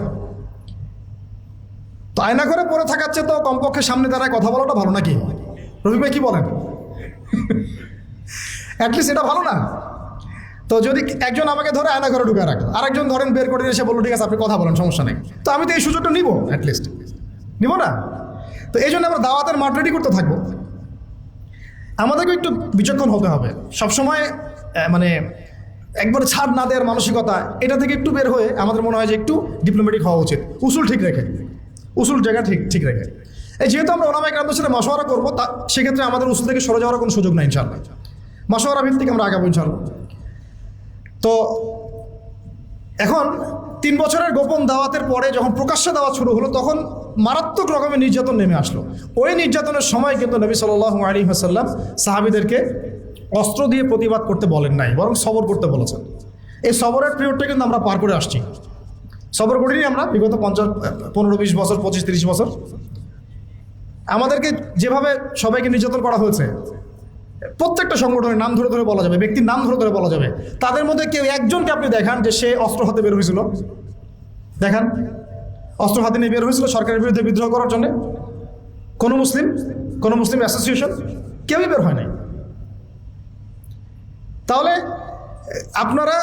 তো আয়না করে পড়ে থাকার চেয়ে তো কমপক্ষে সামনে দাঁড়ায় কথা বলাটা ভালো, নাকি রফিক ভাই, কি বলেন? অ্যাটলিস্ট এটা ভালো না? তো যদি একজন আমাকে ধরে আয়না ঘরে ঢুকে রাখলো, আরেকজন ধরেন বের করে এসে বললো ঠিক আছে আপনি কথা বলেন, সমস্যা নেই, তো আমি তো এই সুযোগটা নিব, অ্যাটলিস্ট নিব না? তো এই জন্য আমরা দাওয়াতের মাঠ রেডি করতে থাকবো। আমাদেরকে একটু বিচক্ষণ হতে হবে সবসময়, মানে একবারে ছাড় না দেওয়ার মানসিকতা, এটা থেকে একটু বের হয়ে আমাদের মনে হয় যে একটু ডিপ্লোম্যাটিক হওয়া উচিত, উসুল ঠিক রেখে, উসুল জায়গা ঠিক রেখে। এই যেহেতু আমরা ওলামায়ে কেরামদের সাথে মাশওয়ারা করবো, তা সেক্ষেত্রে আমাদের উসুল থেকে সরে যাওয়ার কোনো সুযোগ নাই ইনশাআল্লাহ। মাশওয়ারা ভিত্তিক আমরা আগাবো ইনশাআল্লাহ। তো এখন 3 বছরের গোপন দাওয়াতের পরে যখন প্রকাশ্যে দাওয়াত শুরু হলো, তখন মারাত্মক রকমের নির্যাতন নেমে আসলো। ওই নির্যাতনের সময় কিন্তু নবী সাল্লাল্লাহু আলাইহি ওয়াসাল্লাম সাহাবীদেরকে অস্ত্র দিয়ে প্রতিবাদ করতে বলেন নাই, বরং সবর করতে বলেছেন। এই সবরের পিরিয়ডটা কিন্তু আমরা পার করে আসছি। সবর করিনি আমরা বিগত 15-20 বছর, 25-30 বছর। আমাদেরকে যেভাবে সবাইকে নির্যাতন করা হয়েছে, প্রত্যেকটা সংগঠনের নাম ধরে ধরে বলা যাবে, ব্যক্তির নাম ধরে ধরে বলা যাবে, তাদের মধ্যে কেউ একজনকে আপনি দেখান যে সে অস্ত্র হাতে বের হয়েছিল, দেখান অস্ত্র হাতে নিয়ে বের হয়েছিল সরকারের বিরুদ্ধে বিদ্রোহ করার জন্য? কোনো মুসলিম অ্যাসোসিয়েশন, কেউই বের হয় নাই। তাহলে আপনারা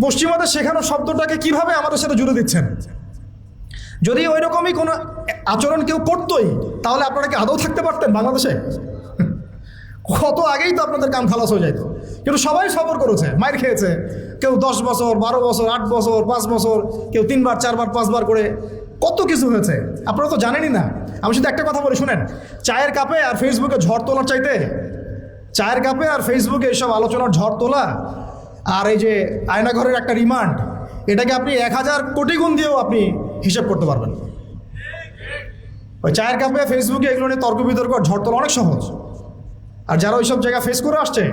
পশ্চিমাদের শেখানো শব্দটাকে কিভাবে আমাদের সাথে জুড়ে দিচ্ছেন? যদি ওই রকমই কোনো আচরণ কেউ করতোই, তাহলে আপনারা কি আদৌ থাকতে পারতেন বাংলাদেশে? কত আগেই তো আপনাদের কাম খালাস হয়ে যেত। কিন্তু সবাই সবর করেছে, মাইর খেয়েছে, কেউ 10 বছর, 12 বছর, 8 বছর, 5 বছর, কেউ 3 বার, 4 বার, 5 বার করে, কত কিছু হয়েছে আপনারা তো জানেনই না। আমি শুধু একটা কথা বলি, শুনেন, চায়ের কাপে আর ফেসবুকে ঝড় তোলার চাইতে, চায়ের কাপে আর ফেসবুকে এইসব আলোচনার ঝড় তোলা আর এই যে আয়নাঘরের একটা রিমান্ড, এটাকে আপনি 1000 কোটি গুণ দিয়েও আপনি হিসাব করতে পারবেন। ওই চায়ের কাপে ফেসবুকে এগুলো নিয়ে তর্ক বিতর্ক আর ঝড় তোলা অনেক সহজ। আর যারা ওইসব জায়গা ফেস করে আসছে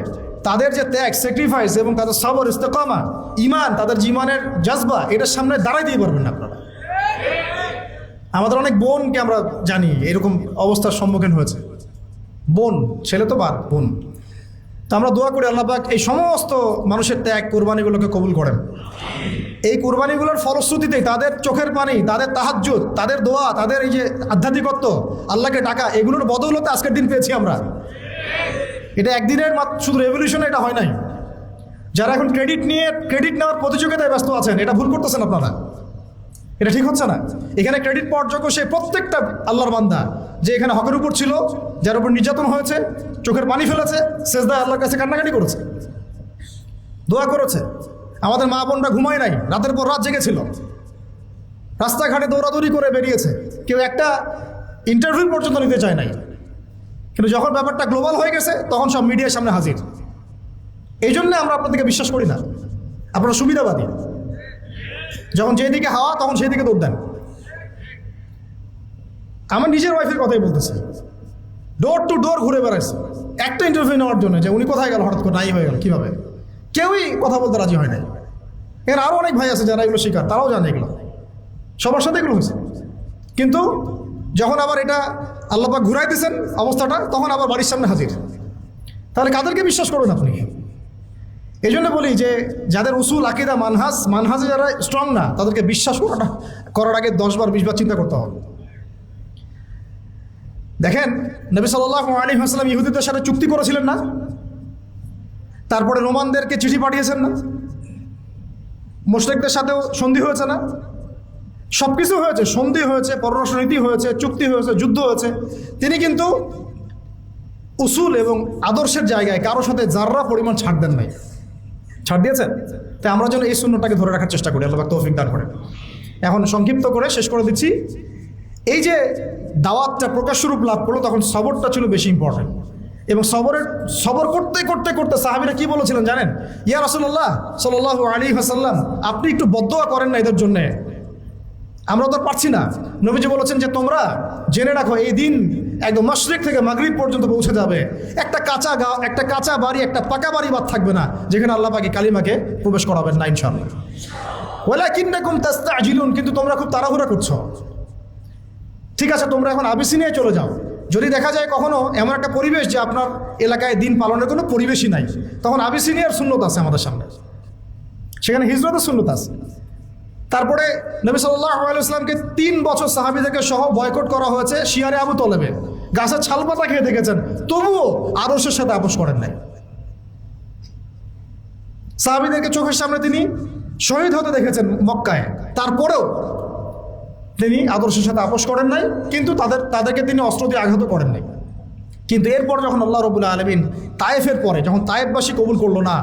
তাদের যে ত্যাগ, স্যাক্রিফাইস এবং তাদের সবর, ইস্তেকামা, ইমান, তাদের জীবনের জজবা, এটার সামনে দাঁড়াই দিয়ে পারবেন না আপনারা। আমাদের অনেক বোনকে আমরা জানি এরকম অবস্থার সম্মুখীন হয়েছে। বোন, ছেলে তো বাদ, বোন। তো আমরা দোয়া করি আল্লাহ পাক এই সমস্ত মানুষের ত্যাগ, কোরবানিগুলোকে কবুল করেন। এই কোরবানিগুলোর ফলশ্রুতিতে তাদের চোখের পানি, তাদের তাহাজ্জুদ, তাদের দোয়া, তাদের এই যে আধ্যাত্মিকত্ব, আল্লাহকে ডাকা, এগুলোর বদৌলতে আজকের দিন পেয়েছি আমরা। এটা একদিনের শুধু রেভলিউশন এটা হয় নাই। যারা এখন ক্রেডিট নেওয়ার প্রতিযোগিতায় ব্যস্ত আছেন, এটা ভুল করতেছেন আপনারা, এটা ঠিক হচ্ছে না। এখানে ক্রেডিট পাওয়ার যোগ্য সে প্রত্যেকটা আল্লাহর বান্দা যে এখানে হকের উপর ছিল, যার উপর নির্যাতন হয়েছে, চোখের পানি ফেলেছে, সেজদায় আল্লাহর কাছে কান্নাকাটি করেছে, দোয়া করেছে। আমাদের মা বোনরা ঘুমায় নাই, রাতের পর রাত জেগেছিল, রাস্তাঘাটে দৌড়াদৌড়ি করে বেরিয়েছে, কেউ একটা ইন্টারভিউ পর্যন্ত নিতে চায় নাই। কিন্তু যখন ব্যাপারটা গ্লোবাল হয়ে গেছে তখন সব মিডিয়ার সামনে হাজির। এই জন্য আমরা আপনাদেরকে বিশ্বাস করি না, আপনারা সুবিধাবাদী। যখন যেদিকে হাওয়া তখন সেই দিকে দৌড় দেন। আমার নিজের ওয়াইফের কথাই বলতেছি, ডোর টু ডোর ঘুরে বেড়াইছে একটা ইন্টারভিউ নেওয়ার জন্য, যে উনি কোথায় গেল, হঠাৎ করে নাই হয়ে গেল কীভাবে, কেউই কথা বলতে রাজি হয় নাই। এর আরও অনেক ভাই আছে যারা এগুলো শিকার, তারাও জানে এগুলো, সবার সাথে এগুলো হয়েছে। কিন্তু যখন আবার এটা আল্লাহ পাক ঘুরাই দিয়েছেন অবস্থাটা, তখন আবার বাড়ির সামনে হাজির। তাহলে কাদেরকে বিশ্বাস করবেন আপনি? এই জন্য বলি যে যাদের উসুল, আকিদা, মানহাজে যারা স্ট্রং না, তাদেরকে বিশ্বাস করার আগে 10 বার 20 বার চিন্তা করতে হবে। দেখেন, নবী সাল্লাল্লাহু আলাইহি ওয়াসাল্লাম ইহুদিদের সাথে চুক্তি করেছিলেন না? তারপরে রোমানদেরকে চিঠি পাঠিয়েছেন না? মুশরিকদের সাথেও সন্ধি হয়েছে না? সব কিছু হয়েছে, সন্ধি হয়েছে, পররাষ্ট্রনীতি হয়েছে, চুক্তি হয়েছে, যুদ্ধ হয়েছে। তিনি কিন্তু উসুল এবং আদর্শের জায়গায় কারোর সাথে যাররা পরিমাণ ছাড় দেন নাই। ছাড় দিয়েছেন? তাই আমরা যেন এই সুন্নতটাকে ধরে রাখার চেষ্টা করি। আল্লাহ পাক তৌফিক দান করেন। এখন সংক্ষিপ্ত করে শেষ করে দিচ্ছি। এই যে দাওয়াতটা প্রকাশ্য রূপ লাভ করলো, তখন সবরটা ছিল বেশি ইম্পর্টেন্ট। এবং সবর করতে করতে করতে সাহাবীরা কি বলেছিলেন জানেন? ইয়া রাসূলুল্লাহ সাল্লাল্লাহু আলাইহি ওয়াসাল্লাম, আপনি একটু বদদোয়া করেন না এদের জন্যে, আমরা তো পারছি না। নবীজি বলেছেন যে তোমরা জেনে রাখো, এই দিন একদম মাশরিক থেকে মাগরিব পর্যন্ত পৌঁছে যাবে, একটা কাঁচা বাড়ি, একটা পাকা বাড়ি বাদ থাকবে না যেখানে আল্লাহ পাক কালিমাকে প্রবেশ করাবেন না ইনশাআল্লাহ। ওয়ালাকিন্নাকুম তাস্তাজিলুন, কিন্তু তোমরা খুব তাড়াহুড়া করছো। ঠিক আছে, তোমরা এখন আবিসিনিয়ায় চলে যাও। যদি দেখা যায় কখনো এমন একটা পরিবেশ যে আপনার এলাকায় দিন পালনের কোনো পরিবেশই নাই, তখন আবিসিনিয়ার সুন্নত আছে আমাদের সামনে, সেখানে হিজরতের সুন্নত আছে। তারপরে নবী সাল্লাল্লাহু আলাইহি ওয়াসাল্লামকে 3 বছর সাহাবীদেরকে সহ বয়কট করা হয়েছে শিয়ারে আবু তলেবে। গাছের ছালপাতা খেয়ে দেখেছেন, তবুও আদর্শের সাথে আপোষ করেন নাই। সাহাবীদেরকে চোখের সামনে তিনি শহীদ হতে দেখেছেন মক্কায়, তারপরেও তিনি আদর্শের সাথে আপোষ করেন নাই, কিন্তু তাদেরকে তিনি অস্ত্র দিয়ে আঘাতও করেন নাই। কিন্তু এরপর যখন আল্লাহ রাব্বুল আলামিন তায়েফের পরে যখন তায়েফবাসী কবুল করলো না,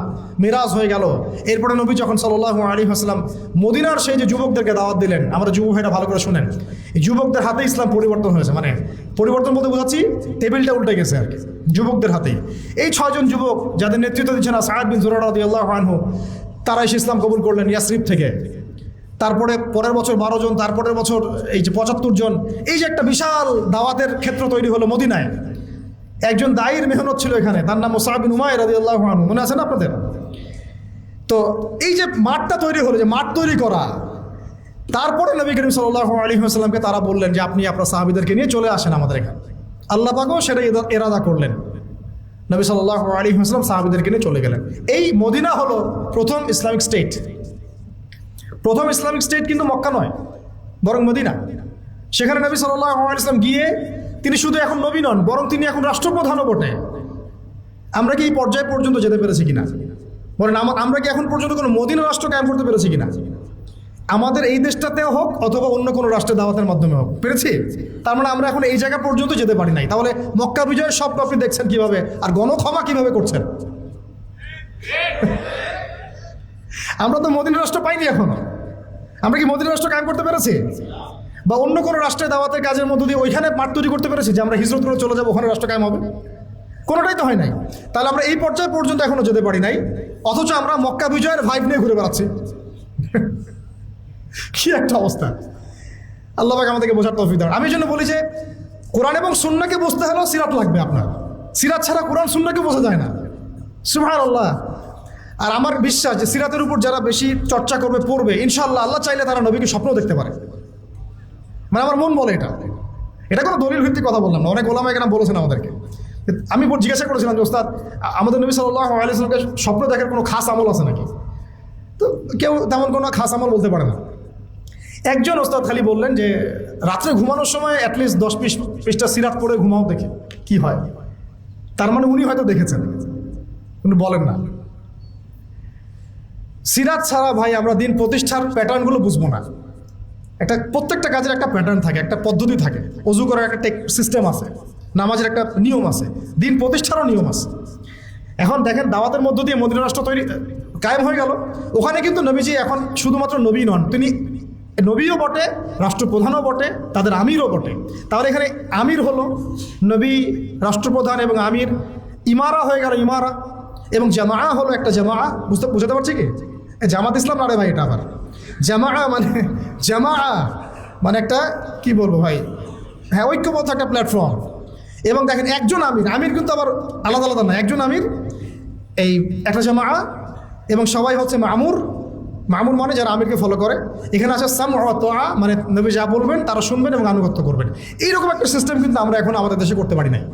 মিরাজ হয়ে গেল, এরপরে নবী যখন সাল্লাল্লাহু আলাইহি ওয়াসাল্লাম মদিনার সেই যে যুবকদেরকে দাওয়াত দিলেন, আমরা যুবক ভাইরা ভালো করে শুনেন, এই যুবকদের হাতে ইসলাম পরিবর্তন হয়েছে। মানে পরিবর্তন বলতে বোঝাচ্ছি টেবিলটা উল্টে গেছে আর কি, যুবকদের হাতেই। এই 6 জন যুবক যাদের নেতৃত্ব দিচ্ছেন সাআদ বিন যুরারা রাদিয়াল্লাহু আনহু, তারা এসে ইসলাম কবুল করলেন ইয়াসরিব থেকে। তারপরে পরের বছর 12 জন, তারপরের বছর এই যে 75 জন। এই যে একটা বিশাল দাওয়াতের ক্ষেত্র তৈরি হলো মদিনায়। একজন দায়ীর মেহনত ছিল এখানে, তার নাম মুসআব বিন উমাইর রাদিয়াল্লাহু আনহু, মনে আছে না আপনাদের? তো এই যে মাঠটা তৈরি হলো, যে মাঠ তৈরি করা, তারপরে নবী করিম সাল্লাল্লাহু আলাইহি ওয়াসাল্লামকে তারা বললেন যে আপনি আপনার সাহাবীদেরকে নিয়ে চলে আসেন আমাদের এখানে। আল্লাহ পাকও সেটা ইরাদা করলেন, নবী সাল্লাল্লাহু আলাইহি ওয়াসাল্লাম সাহাবীদেরকে নিয়ে চলে গেলেন। এই মদিনা হলো প্রথম ইসলামিক স্টেট। প্রথম ইসলামিক স্টেট কিন্তু মক্কা নয়, বরং মদিনা। সেখানে নবী সাল্লাল্লাহু আলাইহি ওয়াসাল্লাম গিয়ে তিনি শুধু এখন নবী নন, বরং তিনি এখন রাষ্ট্রপ্রধানও বটে। আমরা কি এই পর্যায় পর্যন্ত যেতে পেরেছি কিনা বলেন? আমরা কি এখন পর্যন্ত কোনো মদিনা রাষ্ট্র কায়েম করতে পেরেছি কিনা? আমাদের এই দেশটাতেও হোক অথবা অন্য কোনো রাষ্ট্রের দাওয়াতের মাধ্যমে হোক, পেরেছি? তার মানে আমরা এখন এই জায়গা পর্যন্ত যেতে পারি নাই। তাহলে মক্কা বিজয়ের সব আপনি দেখছেন কিভাবে, আর গণক্ষমা কিভাবে করছেন। আমরা তো মদিনা রাষ্ট্র পাইনি এখনো। আমরা কি মদিনা রাষ্ট্র কায়েম করতে পেরেছি? বা অন্য কোনো রাষ্ট্রের দাওয়াতের কাজের মধ্য দিয়ে ওইখানে মাঠ তৈরি করতে পেরেছি যে আমরা হিজরত করে চলে যাবো, ওখানে রাষ্ট্র কায়েম হবে? কোনোটাই তো হয় নাই। তাহলে আমরা এই পর্যায়ে পর্যন্ত এখনো যেতে পারি নাই, অথচ আমরা মক্কা বিজয়ের ভাইব নিয়ে ঘুরে বেড়াচ্ছি। কি একটা অবস্থা! আল্লাহ পাক আমাদেরকে বোঝার তৌফিক দান। আমি এই জন্য বলি যে কোরআন এবং সুন্নাহকে বুঝতে হলেও সিরাত লাগবে আপনার। সিরাত ছাড়া কোরআন সুন্নাহকে বোঝা যায় না। সুবহানাল্লাহ। আর আমার বিশ্বাস যে সিরাতের উপর যারা বেশি চর্চা করবে, পড়বে, ইনশাআল্লাহ আল্লাহ চাইলে তারা নবীকে স্বপ্ন দেখতে পারে। মানে আমার মন বলে এটা কোনো দলিল ভিত্তিক কথা বললাম না। অনেক ওলামা এখানে বলেছেন আমাদেরকে। আমি জিজ্ঞাসা করেছিলাম যে ওস্তাদ, আমাদের নবী সাল্লাল্লাহু আলাইহি ওয়াসাল্লামকে স্বপ্ন দেখার কোনো খাস আমল আছে নাকি? তো কেউ তেমন কোনো খাস আমল বলতে পারে না। একজন ওস্তাদ খালি বললেন যে রাত্রে ঘুমানোর সময় অ্যাটলিস্ট 10 পৃষ্ঠা সিরাত পড়ে ঘুমাও, দেখে কি হয়। তার মানে উনি হয়তো দেখেছেন, কিন্তু বলেন না। সিরাত ছাড়া ভাই আমরা দিন প্রতিষ্ঠার প্যাটার্নগুলো বুঝবো না। প্রত্যেকটা কাজের একটা প্যাটার্ন থাকে, একটা পদ্ধতি থাকে। অজু করার একটা সিস্টেম আছে, নামাজের একটা নিয়ম আছে, দিন প্রতিষ্ঠারও নিয়ম আছে। এখন দেখেন দাওয়াতের মধ্য দিয়ে মদিনা রাষ্ট্র কায়েম হয়ে গেল। ওখানে কিন্তু নবীজি এখন শুধুমাত্র নবী নন, তিনি নবীও বটে, রাষ্ট্রপ্রধানও বটে, তাদের আমিরও বটে। তাহলে এখানে আমির হলো নবী, রাষ্ট্রপ্রধান এবং আমির, ইমারা হয়ে গেল ইমারা, এবং জামা হলো একটা জামা। বুঝতে পারছি কি? জামাত ইসলাম না রে ভাই, এটা আবার জামা মানে একটা কি বলবো ভাই, হ্যাঁ, ঐক্যবদ্ধ একটা প্ল্যাটফর্ম। এবং দেখেন একজন আমির কিন্তু আবার আলাদা আলাদা না, একজন আমির, এই একটা জামা, এবং সবাই হচ্ছে মামুর মানে যারা আমিরকে ফলো করে। এখানে আছে সাম ওয়া তোয়া, মানে নবী যা বলবেন তারা শুনবেন এবং আনুগত্য করবেন। এইরকম একটা সিস্টেম কিন্তু আমরা এখন আমাদের দেশে করতে পারি নাই।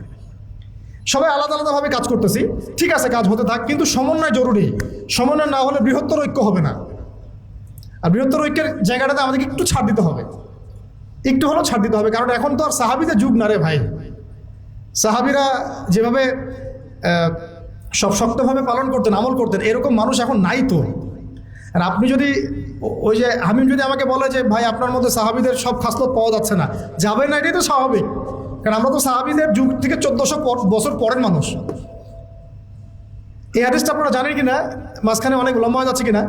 সবাই আলাদা আলাদাভাবে কাজ করতেছি, ঠিক আছে, কাজ হতে থাক, কিন্তু সমন্বয় জরুরি। সমন্বয় না হলে বৃহত্তর ঐক্য হবে না। আর বৃহত্তর ঐক্যের জায়গাটাতে আমাদেরকে একটু ছাড় দিতে হবে, একটু হলেও ছাড় দিতে হবে। কারণ এখন তো আর সাহাবিদের যুগ না রে ভাই। সাহাবিরা যেভাবে সব শক্তভাবে পালন করতেন, আমল করতেন, এরকম মানুষ এখন নাই তো। আর আপনি যদি ওই যে হামিম যদি আমাকে বলে যে ভাই আপনার মধ্যে সাহাবিদের সব খাসলত পাওয়া যাচ্ছে না, যাবে না, এটাই তো স্বাভাবিক। কারণ আমরা তো সাহাবিদের যুগ থেকে 1400 বছর পরের মানুষ। এই হাদিসটা আপনারা জানেন কিনা, মাঝখানে অনেক লম্বা হয়ে যাচ্ছে কিনা,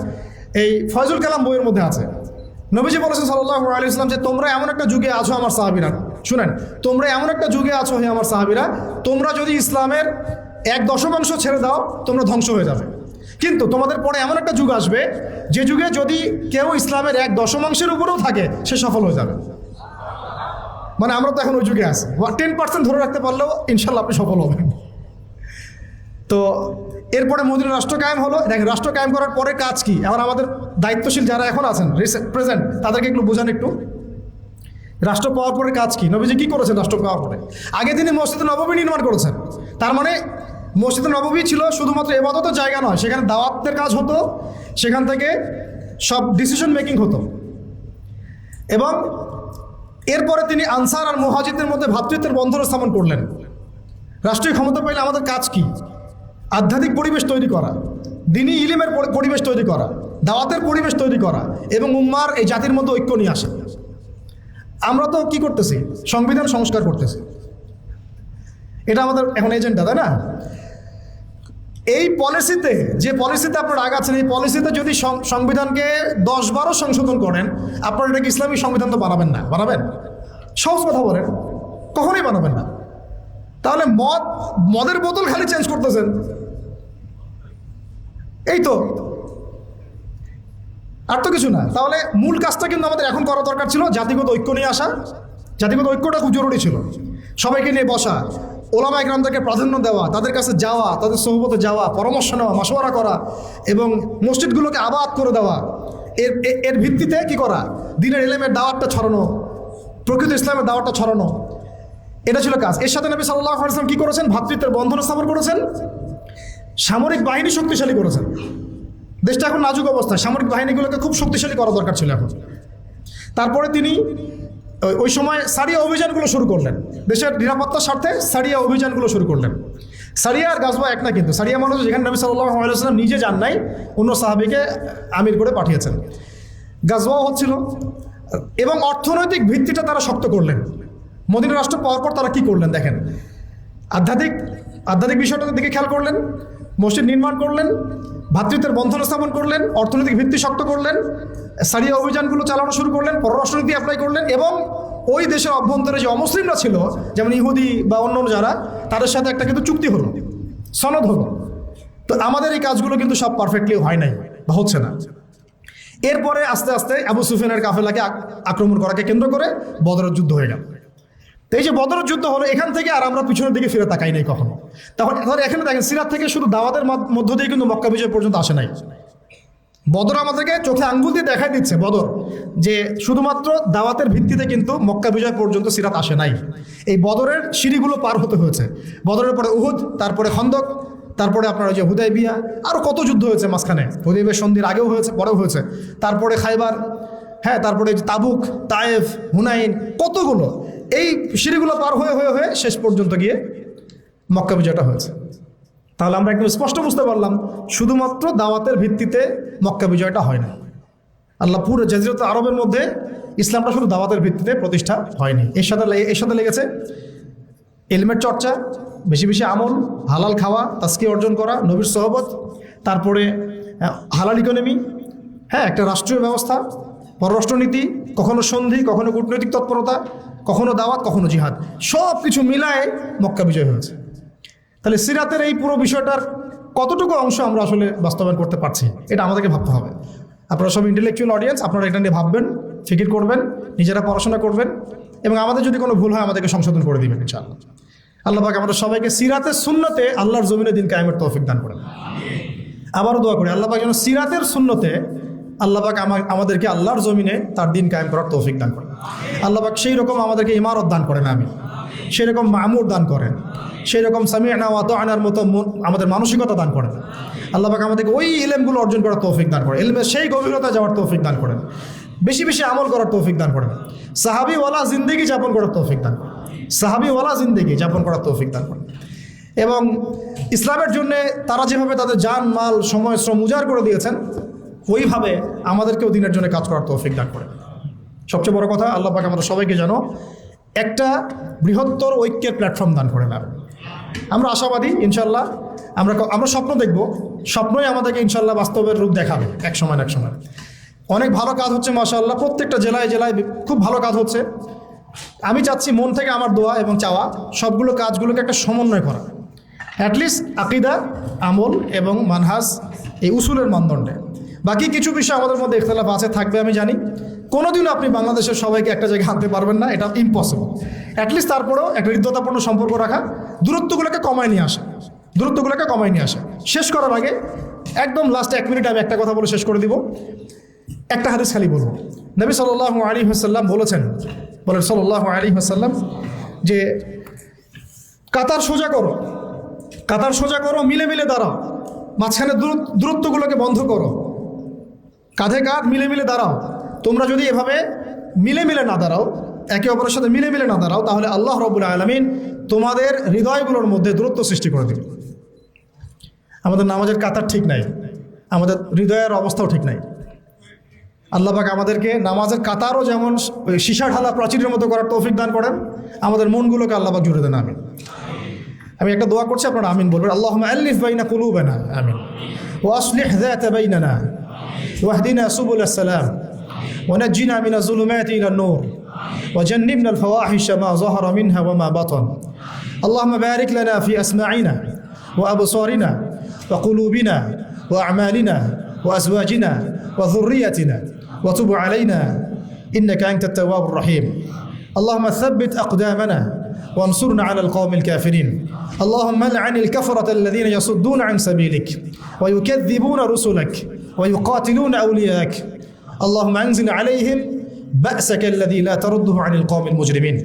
এই ফয়জুল কালাম বইয়ের মধ্যে আছে। নবীজি বলেছেন সাল্লাল্লাহু আলাইহি ওয়াসাল্লাম যে তোমরা এমন একটা যুগে আছো আমার সাহাবীরা, শুনেন, তোমরা এমন একটা যুগে আছো হে আমার সাহাবীরা, তোমরা যদি ইসলামের 1/10 ছেড়ে দাও তোমরা ধ্বংস হয়ে যাবে। কিন্তু তোমাদের পরে এমন একটা যুগ আসবে যে যুগে যদি কেউ ইসলামের 1/10 উপরেও থাকে সে সফল হয়ে যাবে। মানে আমরা তো এখন ওই যুগে আছি। 10% ধরে রাখতে পারলেও ইনশাল্লাহ আপনি সফল হবেন। তো এরপরে মদিনা রাষ্ট্র কায়েম হলো। দেখেন রাষ্ট্র কায়েম করার পরে কাজ কি, এবার আমাদের দায়িত্বশীল যারা এখন আছেন প্রেজেন্ট তাদেরকে একটু বোঝান একটু। রাষ্ট্র পাওয়ার পরে কাজ কি, নবীজি কি করেছেন রাষ্ট্র পাওয়ার পরে? আগে তিনি মসজিদে নববী নির্মাণ করেছেন। তার মানে মসজিদে নববী ছিল শুধুমাত্র ইবাদতের জায়গা নয়, সেখানে দাওয়াতের কাজ হতো, সেখান থেকে সব ডিসিশন মেকিং হতো। এবং এরপরে তিনি আনসার আর মুহাজিরদের মধ্যে ভ্রাতৃত্বের বন্ধন স্থাপন করলেন। রাষ্ট্রীয় ক্ষমতা পাইলে আমাদের কাজ কি? আধ্যাত্মিক পরিবেশ তৈরি করা, দ্বীনি ইলমের পরিবেশ তৈরি করা, দাওয়াতের পরিবেশ তৈরি করা, এবং উম্মার এই জাতির মধ্যে ঐক্য নিয়ে আসা। আমরা তো কি করতেছি? সংবিধান সংস্কার করতেছি। এটা আমাদের এখন এজেন্ডা, তাই না? এই পলিসিতে, যে পলিসিতে আপনারা আগাচ্ছেন, এই পলিসিতে যদি সংবিধানকে 10-12 সংশোধন করেন, আপনারা এটাকে ইসলামী সংবিধান তো বানাবেন না। বানাবেন? সহজ কথা বলেন, কখনোই বানাবেন না। তাহলে মদের বোতল খালি চেঞ্জ করতেছেন, এই তো, আর তো কিছু না। তাহলে মূল কাজটা কিন্তু আমাদের এখন করা দরকার ছিল, জাতিগত ঐক্য নিয়ে আসা। জাতিগত ঐক্যটা খুব জরুরি ছিল। সবাইকে নিয়ে বসা, ওলামা ইকরামদেরকে প্রাধান্য দেওয়া, তাদের কাছে যাওয়া, তাদের সোহবতে যাওয়া, পরামর্শ নেওয়া, মাশওয়ারা করা, এবং মসজিদগুলোকে আবাদ করে দেওয়া। এর ভিত্তিতে কি করা? দ্বীনের ইলমের দাওয়াতটা ছড়ানো, প্রকৃত ইসলামের দাওয়াতটা ছড়ানো, এটা ছিল কাজ। এর সাথে নবী সাল্লাল্লাহু আলাইহি ওয়াসাল্লাম কি করেছেন? ভ্রাতৃত্বের বন্ধন স্থাপন করেছেন, সামরিক বাহিনী শক্তিশালী করেছেন। দেশটা এখন নাজুক অবস্থায়, সামরিক বাহিনীগুলোকে খুব শক্তিশালী করা দরকার ছিল এখন। তারপরে তিনি ওই সময় সারিয়া অভিযানগুলো শুরু করলেন, দেশের নিরাপত্তার স্বার্থে সারিয়া অভিযানগুলো শুরু করলেন। সারিয়া আর গাজওয়া এক না, কিন্তু সারিয়া মানে যেখানে নবী সাল্লাল্লাহু আলাইহি ওয়াসাল্লাম নিজে যান নাই, অন্য সাহাবীকে আমির করে পাঠিয়েছেন। গাজওয়াও হচ্ছিল, এবং অর্থনৈতিক ভিত্তিটা তারা শক্ত করলেন। মদিনা রাষ্ট্র পাওয়ার পর তারা কি করলেন দেখেন, আধ্যাত্মিক বিষয়টার দিকে খেয়াল করলেন, মসজিদ নির্মাণ করলেন, ভ্রাতৃত্বের বন্ধন স্থাপন করলেন, অর্থনৈতিক ভিত্তি শক্ত করলেন, সারিয়া অভিযানগুলো চালানো শুরু করলেন, পররাষ্ট্রনীতি অ্যাপ্লাই করলেন, এবং ওই দেশের অভ্যন্তরে যে অমুসলিমরা ছিল, যেমন ইহুদি বা অন্য যারা, তাদের সাথে একটা কিন্তু চুক্তি হলো, সনদ হলো। তো আমাদের এই কাজগুলো কিন্তু সব পারফেক্টলি হয় নাই বা হচ্ছে না। এরপরে আস্তে আস্তে আবু সুফিয়ানের কাফেলাকে আক্রমণ করাকে কেন্দ্র করে বদরের যুদ্ধ হয়ে গেল। তো এই যে বদরের যুদ্ধ হলো, এখান থেকে আর আমরা পিছনের দিকে ফিরে তাকাই নাই কখনো। তখন এখানে দেখেন সিরাত থেকে শুধু দাওয়াতের মধ্য দিয়ে কিন্তু মক্কা বিজয় পর্যন্ত আসে নাই। বদর আমাদেরকে চোখে আঙ্গুল দিয়ে দেখাই দিচ্ছে বদর যে শুধুমাত্র দাওয়াতের ভিত্তিতে কিন্তু মক্কা বিজয় পর্যন্ত সিরাত আসে নাই। এই বদরের সিঁড়িগুলো পার হতে হয়েছে। বদরের পরে উহুদ, তারপরে খন্দক, তারপরে আপনার ওই যে হুদাইবিয়া, আরও কত যুদ্ধ হয়েছে মাঝখানে। হুদাইবিয়া সন্ধির আগেও হয়েছে, পরেও হয়েছে, তারপরে খাইবার, হ্যাঁ, তারপরে তাবুক, তায়েফ, হুনাইন, কতগুলো। এই সিঁড়িগুলো পার হয়ে হয়ে হয়ে শেষ পর্যন্ত গিয়ে মক্কা বিজয়টা হয়েছে। তাহলে আমরা একদম স্পষ্ট বুঝতে পারলাম শুধুমাত্র দাওয়াতের ভিত্তিতে মক্কা বিজয়টা হয় না। আল্লাহ পুরো জাজিরাত আরবের মধ্যে ইসলামটা শুধু দাওয়াতের ভিত্তিতে প্রতিষ্ঠা হয়নি। এর সাথে লেগেছে ইলমের চর্চা, বেশি বেশি আমল, হালাল খাওয়া, তাস্কি অর্জন করা, নবীর সহবত, তারপরে হালাল ইকোনমি, হ্যাঁ, একটা রাষ্ট্রীয় ব্যবস্থা, পররাষ্ট্রনীতি, কখনো সন্ধি, কখনো কূটনৈতিক তৎপরতা, কখনো দাওয়াত, কখনো জিহাদ, সব কিছু মিলায় মক্কা বিজয় হয়েছে। তাহলে সিরাতের এই পুরো বিষয়টার কতটুকু অংশ আমরা আসলে বাস্তবায়ন করতে পারছি, এটা আমাদেরকে ভাবতে হবে। আপনারা সব ইন্টেলেকচুয়াল অডিয়েন্স, আপনারা এটা নিয়ে ভাববেন, ফিকির করবেন, নিজেরা পড়াশোনা করবেন, এবং আমাদের যদি কোনো ভুল হয় আমাদেরকে সংশোধন করে দিবেন ইনশাআল্লাহ। আল্লাহ পাক আমাদের সবাইকে সিরাতের সুন্নতে আল্লাহর জমিনে দিন কায়েমের তৌফিক দান করেন। আবারও দোয়া করি আল্লাহ পাক যেন সিরাতের সুন্নতে আল্লাহ পাক আমাদেরকে আল্লাহর জমিনে তার দিন কায়েম করার তৌফিক দান করেন। আল্লাহ পাক সেই রকম আমাদেরকে ইমারত দান করেন, আমি সেই রকম মামুর দান করেন, সেই রকম সামিআনা ওয়া আতা'নার মতো আমাদের মানসিকতা দান করেন। আল্লাহ পাক আমাদেরকে ওই ইলমগুলো অর্জন করার তৌফিক দান করেন, ইলমের সেই গভীরতা যাওয়ার তৌফিক দান করেন, বেশি বেশি আমল করার তৌফিক দান করেন, সাহাবীওয়ালা জিন্দেগি যাপন করার তৌফিক দান করেন, সাহাবীওয়ালা জিন্দেগি যাপন করার তৌফিক দান করেন। এবং ইসলামের জন্যে তারা যেভাবে তাদের জান, মাল, সময়, শ্রম উজাড় করে দিয়েছেন, ওইভাবে আমাদেরকেও দিনের জন্য কাজ করার তৌফিক দান করেন। সবচেয়ে বড় কথা, আল্লাহ পাক আমাদের সবাইকে যেন একটা বৃহত্তর ঐক্যের প্ল্যাটফর্ম দান করেন। আমরা আশাবাদী ইনশাল্লাহ, আমরা স্বপ্ন দেখব, স্বপ্নই আমাদেরকে ইনশাল্লাহ বাস্তবের রূপ দেখাবে এক সময় না এক সময়। অনেক ভালো কাজ হচ্ছে মাশাআল্লাহ, প্রত্যেকটা জেলায় জেলায় খুব ভালো কাজ হচ্ছে। আমি চাচ্ছি, মন থেকে আমার দোয়া এবং চাওয়া, সবগুলো কাজগুলোকে একটা সমন্বয় করা, অ্যাটলিস্ট আকিদা, আমল এবং মানহাজ, এই উসুলের মানদণ্ডে। বাকি কিছু বিষয় আমাদের মধ্যে ইখতিলাফ আছে, থাকবে, আমি জানি। কোনোদিনও আপনি বাংলাদেশের সবাইকে একটা জায়গায় আনতে পারবেন না, এটা ইম্পসিবল। অ্যাটলিস্ট তারপরেও একটা হৃদ্যতাপূর্ণ সম্পর্ক রাখা, দূরত্বগুলোকে কমায় নিয়ে আসা। শেষ করার আগে একদম লাস্ট 1 মিনিট আমি একটা কথা বলে শেষ করে দিব। একটা হাদিস খালি বলবো। নবী সাল্লাল্লাহু আলাইহি ওয়াসাল্লাম বলেন সাল্লাল্লাহু আলাইহি ওয়াসাল্লাম যে কাতার সোজা করো, মিলে মিলে দাঁড়াও, মাঝখানে দূরত্বগুলোকে বন্ধ করো, কাঁধে কাঁধ মিলে মিলে দাঁড়াও। তোমরা যদি এভাবে মিলে মিলে না দাঁড়াও, একে অপরের সাথে মিলে মিলে না দাঁড়াও, তাহলে আল্লাহ রাব্বুল আলামিন তোমাদের হৃদয়গুলোর মধ্যে দূরত্ব সৃষ্টি করে দেবে। আমাদের নামাজের কাতার ঠিক নাই, আমাদের হৃদয়ের অবস্থাও ঠিক নাই। আল্লাহ পাক আমাদেরকে নামাজের কাতারও যেমন সীসা ঢালা প্রাচীরের মতো করার তৌফিক দান করেন, আমাদের মনগুলোকে আল্লাহ পাক জুড়ে দেন। আমি একটা দোয়া করছি, আপনারা আমিন বলবেন। আল্লাহুম্মা আল্লিফ বাইনা কুলুবিনা, আমিন। ওয়া আসলিহ যাতা বাইনানা ওয়াহদিনা সুবুলাস সালাম ওয়া নাজ্জিনা মিনাজ যুলুমাতি ইলান নূর ওয়া জান্নিবনা আল ফাওয়াহিশা মা যাহারা মিনহা ওয়া মা বাতান। আল্লাহুম্মা বারিক লানা ফি আসমা'িনা ওয়া আবসারিনা ওয়া কুলুবিনা ওয়া আমালিনা ওয়া আজওয়াজিনা ওয়া যুররিয়াতিনা ওয়া তুব আলাইনা ইন্নাকা আনতাত তাওয়াবুর রহিম। اللهم ثبت أقدامنا وانصرنا على القوم الكافرين. اللهم لعن الكفرة الذين يصدون عن سبيلك ويكذبون رسلك ويقاتلون أولياءك. اللهم أنزل عليهم بأسك الذي لا ترده عن القوم المجرمين.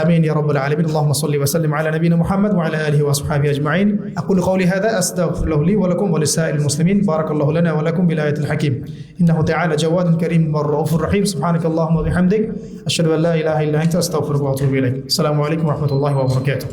آمين يا رب العالمين. اللهم صل وسلم على نبينا محمد وعلى آله وأصحابه أجمعين. أقول قولي هذا أستغفر الله لي ولكم ولسائر المسلمين. بارك الله لنا ولكم بالآية الحكيم. إنه تعالى جواد كريم والرؤوف الرحيم. سبحانك اللهم وبحمدك أشهد أن لا إله إلا أنت أستغفرك وأتوب إليك. السلام عليكم ورحمة الله وبركاته.